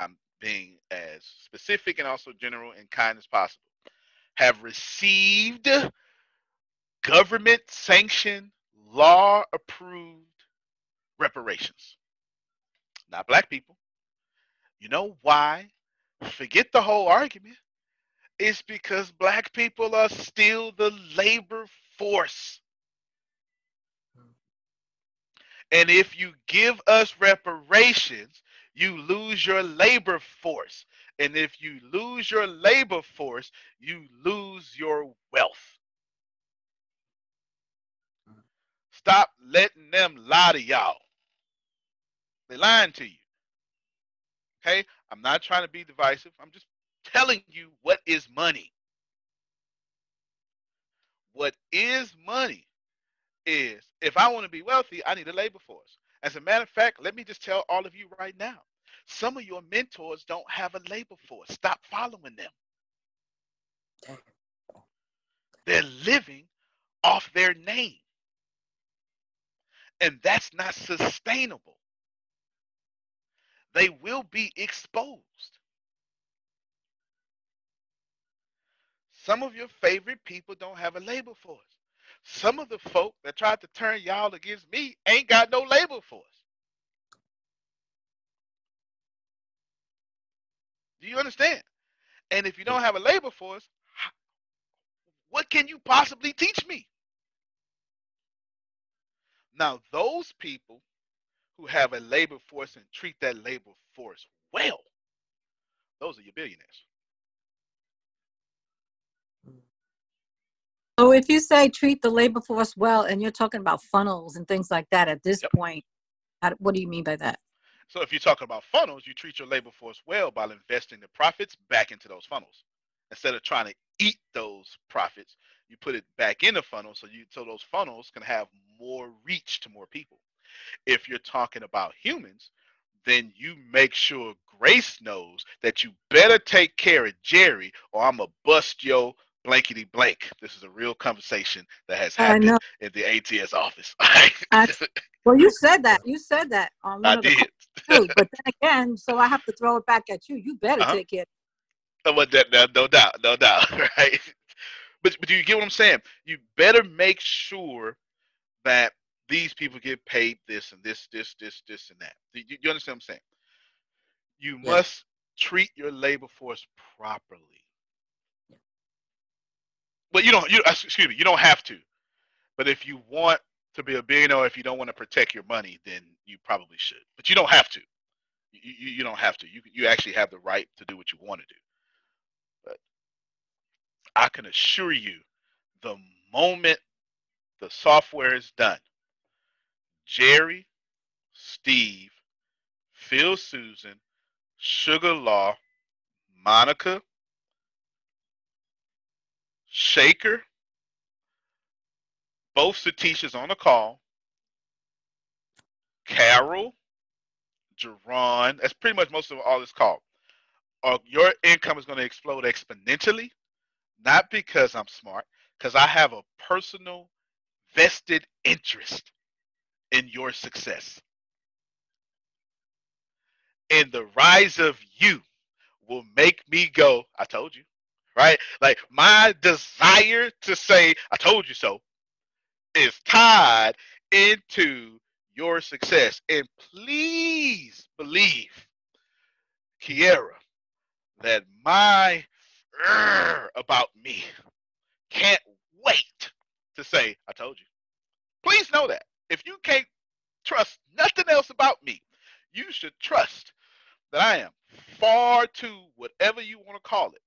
I'm being as specific and also general and kind as possible. Have received government sanctioned, law approved reparations. Not black people. You know why? Forget the whole argument. It's because black people are still the labor force. And if you give us reparations, you lose your labor force. And if you lose your labor force, you lose your wealth. Stop letting them lie to y'all. They're lying to you. Okay? I'm not trying to be divisive. I'm just telling you what is money. What is money is, if I want to be wealthy, I need a labor force. As a matter of fact, let me just tell all of you right now, some of your mentors don't have a labor force. Stop following them. They're living off their name. And that's not sustainable. They will be exposed. Some of your favorite people don't have a labor force. Some of the folk that tried to turn y'all against me ain't got no labor force. Do you understand? And if you don't have a labor force, what can you possibly teach me? Now, those people who have a labor force and treat that labor force well, those are your billionaires. So if you say treat the labor force well, and you're talking about funnels and things like that at this point, what do you mean by that? So if you're talking about funnels, you treat your labor force well by investing the profits back into those funnels. Instead of trying to eat those profits, you put it back in the funnel so those funnels can have more reach to more people. If you're talking about humans, then you make sure Grace knows that you better take care of Jerry or I'm going to bust your blankety blank. This is a real conversation that has happened in the ATS office. Well, you said that. You said that on one I of the did. calls too, but then again, so I have to throw it back at you. You better take care. No doubt, right? But do you get what I'm saying? You better make sure that these people get paid this and this and that. Do you understand what I'm saying? You must treat your labor force properly. But you don't have to. But if you want to be a billionaire, or if you don't want to protect your money, then you probably should. But you don't have to. You don't have to. You actually have the right to do what you want to do. But I can assure you, the moment the software is done, Jerry, Steve, Phil, Susan, Sugar Law, Monica, Shaker, both Satishas on the call, Carol, Jerron, that's pretty much most of all this call. Your income is going to explode exponentially, not because I'm smart, because I have a personal vested interest in your success. And the rise of you will make me go, I told you, right? Like my desire to say, I told you so, is tied into your success. And please believe, Kiera, that my about me can't wait to say, I told you. Please know that. If you can't trust nothing else about me, you should trust that I am far too, whatever you want to call it,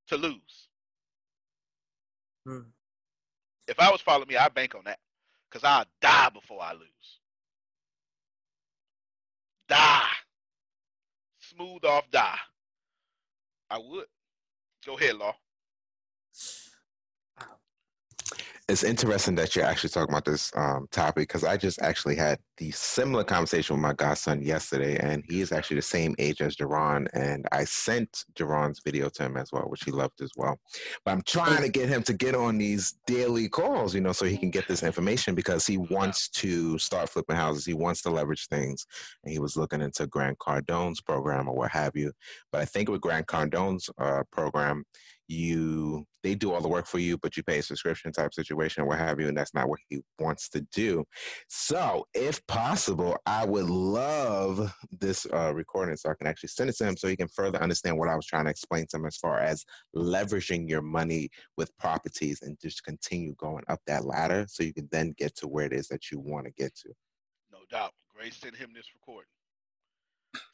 to lose. If I was following me, I'd bank on that. Because I'll die before I lose. Die. Smooth off die. I would. Go ahead, Law. It's interesting that you're actually talking about this topic, because I just actually had the similar conversation with my godson yesterday, and he is actually the same age as Jerron, and I sent Jerron's video to him as well, which he loved as well. But I'm trying to get him to get on these daily calls, so he can get this information, because he wants to start flipping houses. He wants to leverage things, and he was looking into Grant Cardone's program or what have you. But I think with Grant Cardone's program, they do all the work for you, but you pay a subscription type situation or what have you, and that's not what he wants to do. So if possible, I would love this recording so I can actually send it to him so he can further understand what I was trying to explain to him as far as leveraging your money with properties and just continue going up that ladder so you can then get to where it is that you want to get to. No doubt. Grace sent him this recording.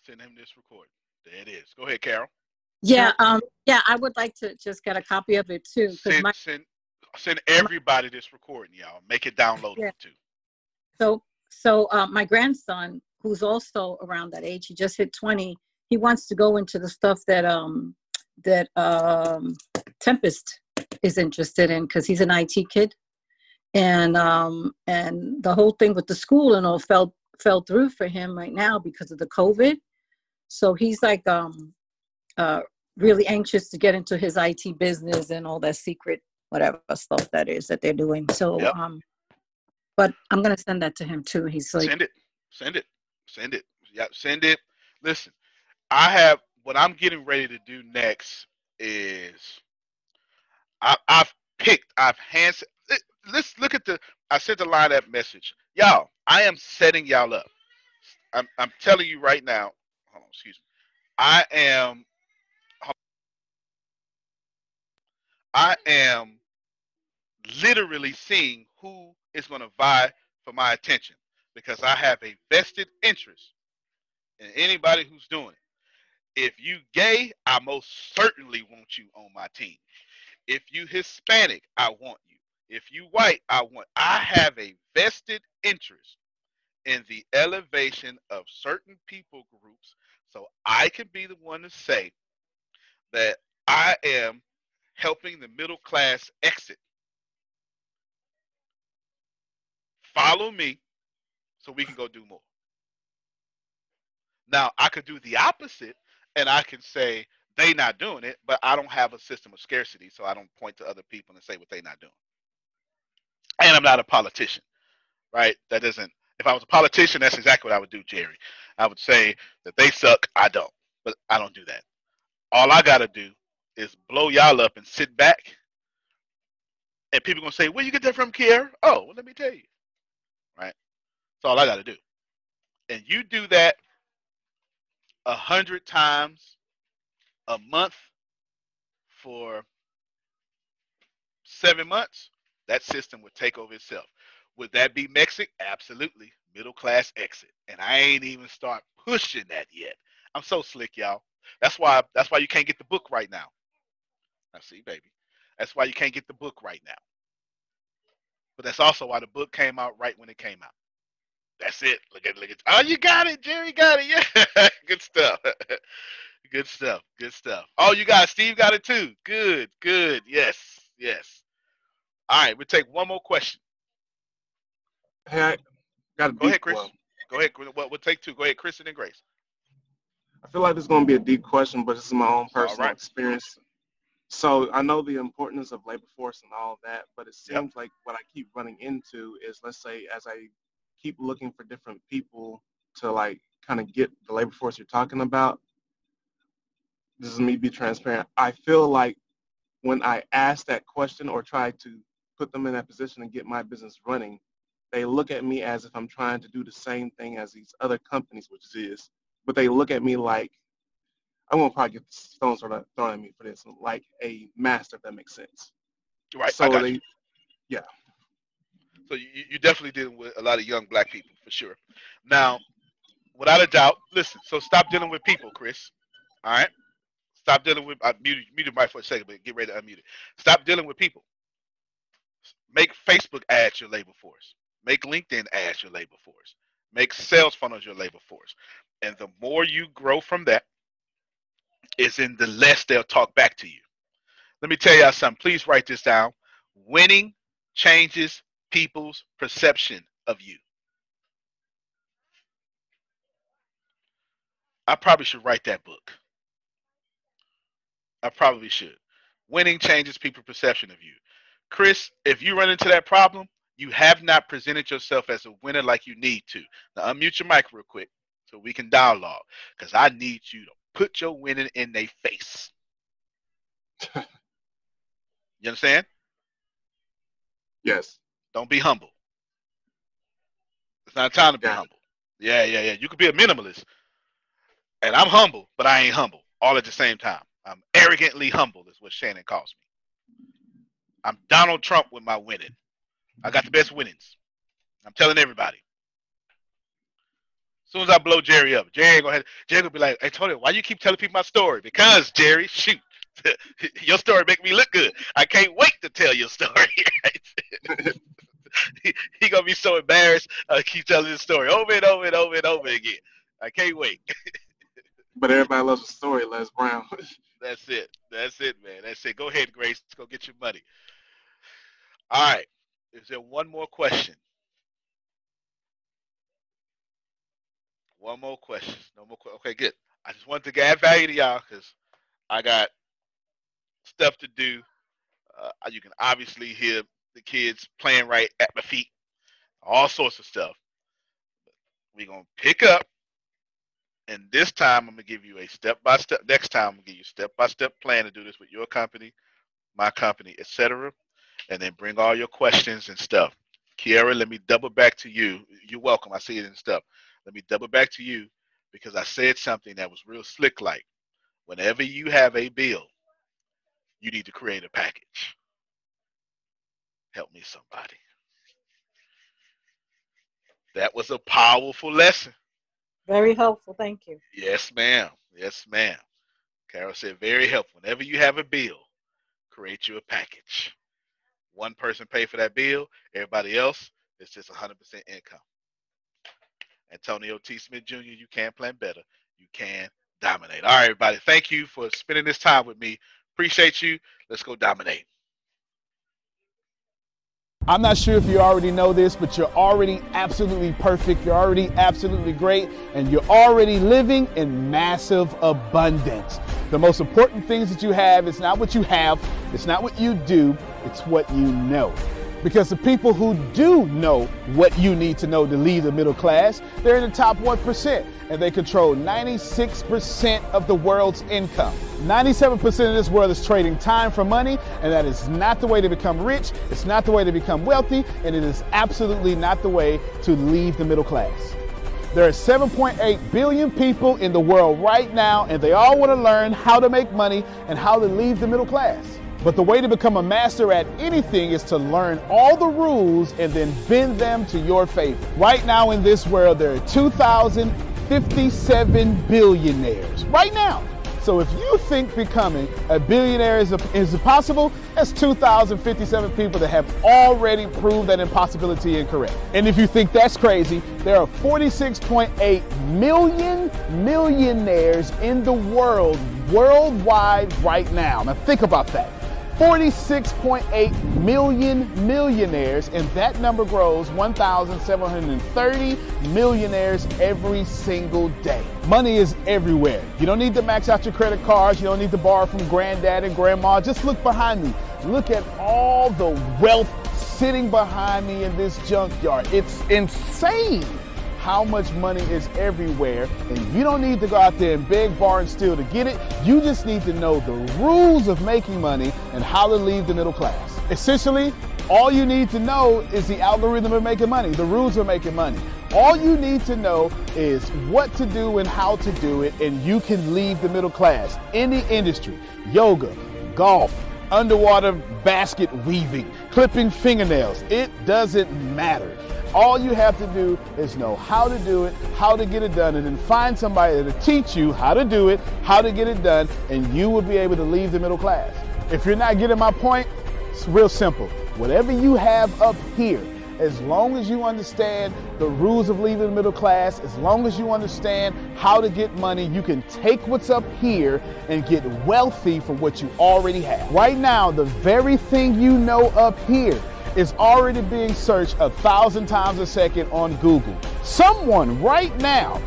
Send him this recording. There it is. Go ahead, Carol. Yeah, I would like to just get a copy of it too, because Send everybody this recording, y'all. Make it downloadable too. So my grandson, who's also around that age, he just hit 20. He wants to go into the stuff that Tempest is interested in, because he's an IT kid, and the whole thing with the school and all fell through for him right now because of the COVID. So he's like really anxious to get into his IT business and all that secret whatever stuff that is that they're doing. So but I'm gonna send that to him too. He's like, send it. Yeah, send it. Listen, what I'm getting ready to do next is I've let's look at I sent the line up message. Y'all, I am setting y'all up. I'm telling you right now. Hold on, excuse me. I am literally seeing who is going to vie for my attention, because I have a vested interest in anybody who's doing it. If you gay, I most certainly want you on my team. If you Hispanic, I want you. If you white, I have a vested interest in the elevation of certain people groups, so I can be the one to say that I am helping the middle class exit. Follow me so we can go do more. Now, I could do the opposite, and I can say they not doing it, but I don't have a system of scarcity, so I don't point to other people and say what they not doing. And I'm not a politician, right? If I was a politician, that's exactly what I would do, Jerry. I would say that they suck, I don't. But I don't do that. All I got to do is blow y'all up and sit back. And people going to say, where you get that from, Kier? Oh, well, let me tell you. Right? That's all I got to do. And you do that 100 times a month for 7 months, that system would take over itself. Would that be Mexic? Absolutely. Middle class exit. And I ain't even start pushing that yet. I'm so slick, y'all. That's why you can't get the book right now. I see, baby. That's why you can't get the book right now. But that's also why the book came out right when it came out. That's it. Look at. Oh, you got it. Jerry got it. Yeah. Good stuff. Good stuff. Oh, you got it. Steve got it too. Good. Yes. All right, we'll take one more question. Hey, I got a Go ahead, deep Chris. one. Go ahead. We'll take two. Go ahead, Chris and then Grace. I feel like this is going to be a deep question, but this is my own personal right. experience. So I know the importance of labor force and all that, but it seems like what I keep running into is, let's say, as I keep looking for different people to like kind of get the labor force you're talking about, this is me be transparent. I feel like when I ask that question or try to put them in that position and get my business running, they look at me as if I'm trying to do the same thing as these other companies, which is, but they look at me like, I won't probably get the stones thrown at me for this, like a master, if that makes sense. Right, so I got you. Yeah. So you're definitely dealing with a lot of young black people, for sure. Now, without a doubt, listen, so stop dealing with people, Chris. All right? Stop dealing with, I muted mic for a second, but get ready to unmute it. Stop dealing with people. Make Facebook ads your labor force. Make LinkedIn ads your labor force. Make sales funnels your labor force. And the more you grow from that, is in the less they'll talk back to you. Let me tell y'all something. Please write this down. Winning changes people's perception of you. I probably should write that book. I probably should. Winning changes people's perception of you. Chris, if you run into that problem, you have not presented yourself as a winner like you need to. Now unmute your mic real quick so we can dialogue, because I need you to put your winning in their face. You understand? Yes. Don't be humble. It's not time to be humble. Yeah. You could be a minimalist. And I'm humble, but I ain't humble all at the same time. I'm arrogantly humble is what Shannon calls me. I'm Donald Trump with my winning. I got the best winnings. I'm telling everybody. soon as I blow Jerry up, Jerry gonna be like, "Hey Tony, why you keep telling people my story?" Because Jerry, shoot, your story make me look good. I can't wait to tell your story. he gonna be so embarrassed. Keep telling his story over and over and over and over again. I can't wait. But everybody loves a story, Les Brown. That's it. That's it, man. That's it. Go ahead, Grace. Let's go get your money. All right. Is there one more question? One more question. No more. Okay, good. I just wanted to add value to y'all because I got stuff to do. You can obviously hear the kids playing right at my feet. All sorts of stuff. We're going to pick up. And this time, I'm going to give you a step-by-step. Next time, I'm going to give you a step-by-step plan to do this with your company, my company, etc. And then bring all your questions and stuff. Kiara, let me double back to you. You're welcome. I see it and stuff. Let me double back to you because I said something that was real slick like. Whenever you have a bill, you need to create a package. Help me, somebody. That was a powerful lesson. Very helpful. Thank you. Yes, ma'am. Yes, ma'am. Carol said very helpful. Whenever you have a bill, create you a package. One person pay for that bill. Everybody else, it's just 100% income. Antonio T. Smith Jr., you can plan better. You can dominate. All right, everybody. Thank you for spending this time with me. Appreciate you. Let's go dominate. I'm not sure if you already know this, but you're already absolutely perfect. You're already absolutely great, and you're already living in massive abundance. The most important things that you have is not what you have, it's not what you do, it's what you know. Because the people who do know what you need to know to lead the middle class, they're in the top 1%, and they control 96% of the world's income. 97% of this world is trading time for money, and that is not the way to become rich, it's not the way to become wealthy, and it is absolutely not the way to leave the middle class. There are 7.8 billion people in the world right now, and they all want to learn how to make money and how to leave the middle class. But the way to become a master at anything is to learn all the rules and then bend them to your favor. Right now in this world, there are 2,057 billionaires. Right now. So if you think becoming a billionaire is impossible, that's 2,057 people that have already proved that impossibility incorrect. And if you think that's crazy, there are 46.8 million millionaires in the world, worldwide right now. Now think about that. 46.8 million millionaires, and that number grows 1,730 millionaires every single day. Money is everywhere. You don't need to max out your credit cards. You don't need to borrow from granddad and grandma. Just look behind me. Look at all the wealth sitting behind me in this junkyard. It's insane how much money is everywhere, and you don't need to go out there and beg, borrow, and steal to get it. You just need to know the rules of making money and how to leave the middle class. Essentially, all you need to know is the algorithm of making money, the rules of making money. All you need to know is what to do and how to do it, and you can leave the middle class. Any industry, yoga, golf, underwater basket weaving, clipping fingernails, it doesn't matter. All you have to do is know how to do it, how to get it done, and then find somebody to teach you how to do it, how to get it done, and you will be able to leave the middle class. If you're not getting my point, it's real simple. Whatever you have up here, as long as you understand the rules of leaving the middle class, as long as you understand how to get money, you can take what's up here and get wealthy from what you already have. Right now, the very thing you know up here is already being searched 1,000 times a second on Google. Someone right now,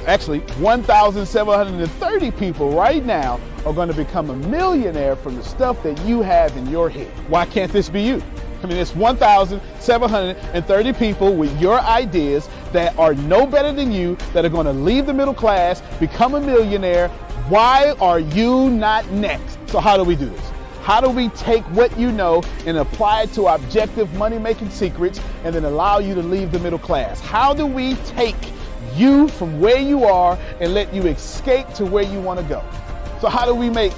actually 1,730 people right now are going to become a millionaire from the stuff that you have in your head. Why can't this be you? I mean, it's 1,730 people with your ideas that are no better than you, that are going to leave the middle class, become a millionaire. Why are you not next? So how do we do this? How do we take what you know and apply it to objective money-making secrets and then allow you to leave the middle class? How do we take you from where you are and let you escape to where you want to go? So how do we make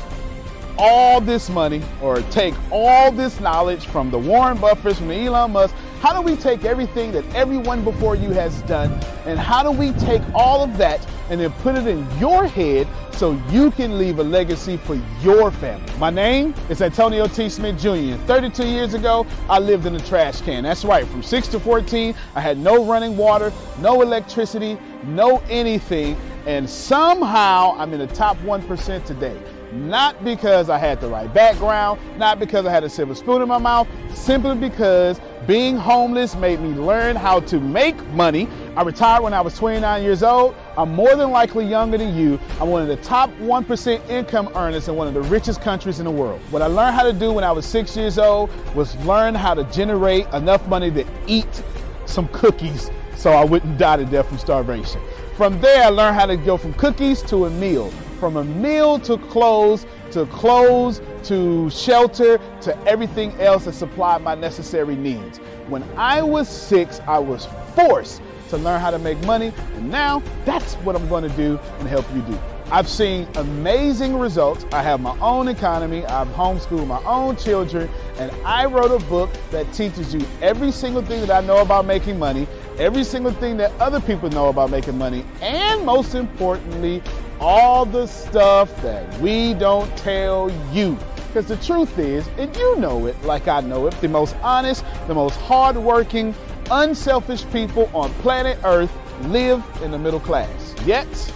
all this money or take all this knowledge from the Warren Buffetts, from the Elon Musk, How do we take everything that everyone before you has done, and how do we take all of that and then put it in your head so you can leave a legacy for your family? My name is Antonio T. Smith Jr. 32 years ago, I lived in a trash can. That's right, from 6 to 14, I had no running water, no electricity, no anything, and somehow I'm in the top 1% today. Not because I had the right background, not because I had a silver spoon in my mouth, simply because being homeless made me learn how to make money. I retired when I was 29 years old. I'm more than likely younger than you. I'm one of the top 1% income earners in one of the richest countries in the world. What I learned how to do when I was 6 years old was learn how to generate enough money to eat some cookies so I wouldn't die to death from starvation. From there, I learned how to go from cookies to a meal, from a meal to clothes to shelter to everything else that supplied my necessary needs. When I was 6, I was forced to learn how to make money, and now that's what I'm going to do and help you do. I've seen amazing results. I have my own economy. I've homeschooled my own children, and I wrote a book that teaches you every single thing that I know about making money, every single thing that other people know about making money, and most importantly, all the stuff that we don't tell you. Because the truth is, and you know it like I know it, the most honest, the most hardworking, unselfish people on planet Earth live in the middle class. Yet,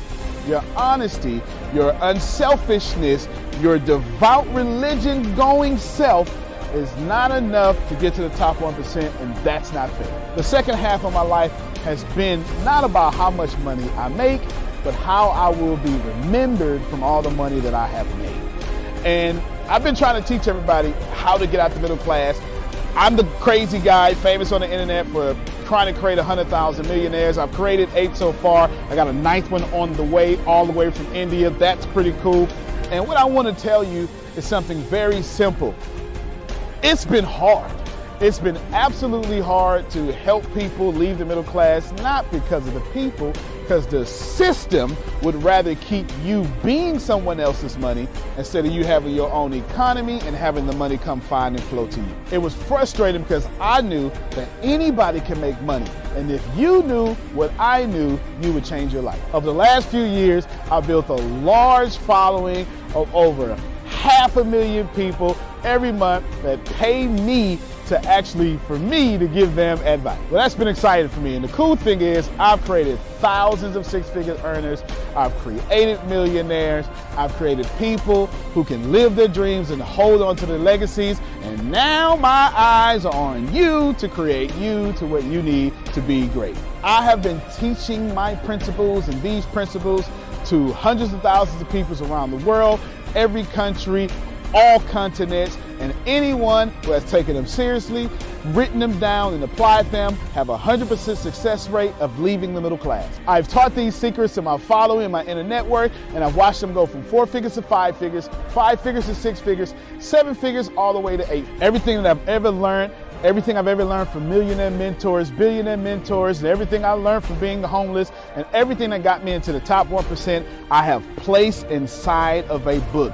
your honesty, your unselfishness, your devout religion-going self is not enough to get to the top 1%, and that's not fair. The second half of my life has been not about how much money I make, but how I will be remembered from all the money that I have made. And I've been trying to teach everybody how to get out the middle class. I'm the crazy guy famous on the internet for trying to create 100,000 millionaires. I've created 8 so far. I got a 9th one on the way, all the way from India. That's pretty cool. And what I want to tell you is something very simple. It's been hard. It's been absolutely hard to help people leave the middle class, not because of the people, because the system would rather keep you being someone else's money instead of you having your own economy and having the money come find and flow to you. It was frustrating because I knew that anybody can make money. And if you knew what I knew, you would change your life. Over the last few years, I've built a large following of over 500,000 people every month that pay me for me to give them advice. Well, that's been exciting for me. And the cool thing is I've created thousands of six-figure earners. I've created millionaires. I've created people who can live their dreams and hold on to their legacies. And now my eyes are on you to create you to what you need to be great. I have been teaching my principles and these principles to hundreds of thousands of people around the world, every country, all continents, and anyone who has taken them seriously, written them down, and applied them have a 100% success rate of leaving the middle class. I've taught these secrets to my following and my inner network, and I've watched them go from 4 figures to 5 figures, 5 figures to 6 figures, 7 figures, all the way to 8. Everything that I've ever learned from millionaire mentors, billionaire mentors, and everything I learned from being homeless, and everything that got me into the top 1%, I have placed inside of a book.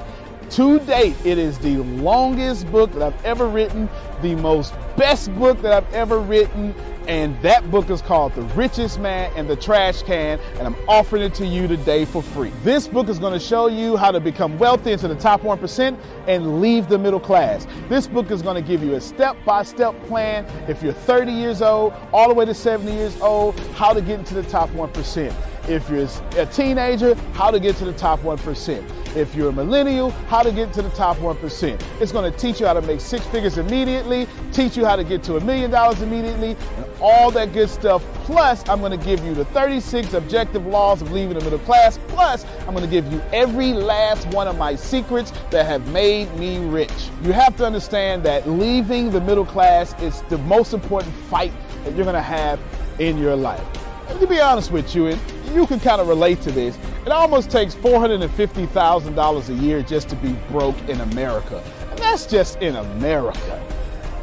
To date, it is the longest book that I've ever written, the most best book that I've ever written, and that book is called The Richest Man in the Trash Can, and I'm offering it to you today for free. This book is going to show you how to become wealthy into the top 1% and leave the middle class. This book is going to give you a step-by-step plan if you're 30 years old, all the way to 70 years old, how to get into the top 1%. If you're a teenager, how to get to the top 1%. If you're a millennial, how to get to the top 1%. It's going to teach you how to make 6 figures immediately, teach you how to get to $1 million immediately, and all that good stuff. Plus, I'm going to give you the 36 objective laws of leaving the middle class. Plus, I'm going to give you every last one of my secrets that have made me rich. You have to understand that leaving the middle class is the most important fight that you're going to have in your life. And to be honest with you, and you can kind of relate to this, it almost takes $450,000 a year just to be broke in America. And that's just in America.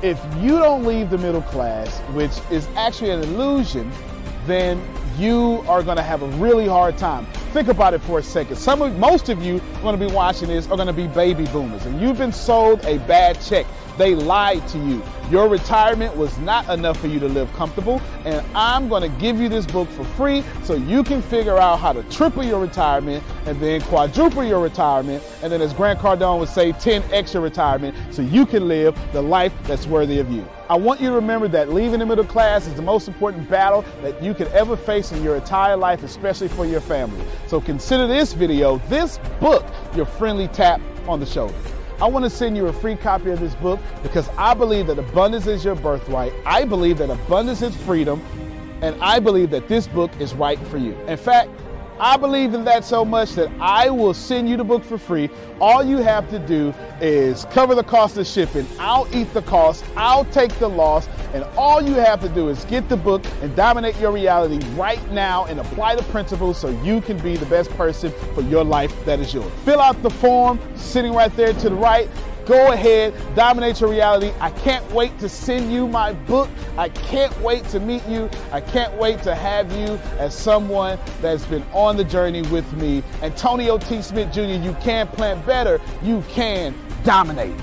If you don't leave the middle class, which is actually an illusion, then you are going to have a really hard time. Think about it for a second. Most of you are going to be watching this are going to be baby boomers, and you've been sold a bad check. They lied to you. Your retirement was not enough for you to live comfortable, and I'm going to give you this book for free so you can figure out how to triple your retirement and then quadruple your retirement, and then, as Grant Cardone would say, 10x your retirement so you can live the life that's worthy of you. I want you to remember that leaving the middle class is the most important battle that you could ever face in your entire life, especially for your family. So consider this video, this book, your friendly tap on the shoulder. I want to send you a free copy of this book because I believe that abundance is your birthright. I believe that abundance is freedom. And I believe that this book is right for you. In fact, I believe in that so much that I will send you the book for free. All you have to do is cover the cost of shipping. I'll eat the cost. I'll take the loss. And all you have to do is get the book and dominate your reality right now and apply the principles so you can be the best person for your life that is yours. Fill out the form sitting right there to the right. Go ahead, dominate your reality. I can't wait to send you my book. I can't wait to meet you. I can't wait to have you as someone that's been on the journey with me. Antonio T. Smith Jr., you can plan better. You can dominate.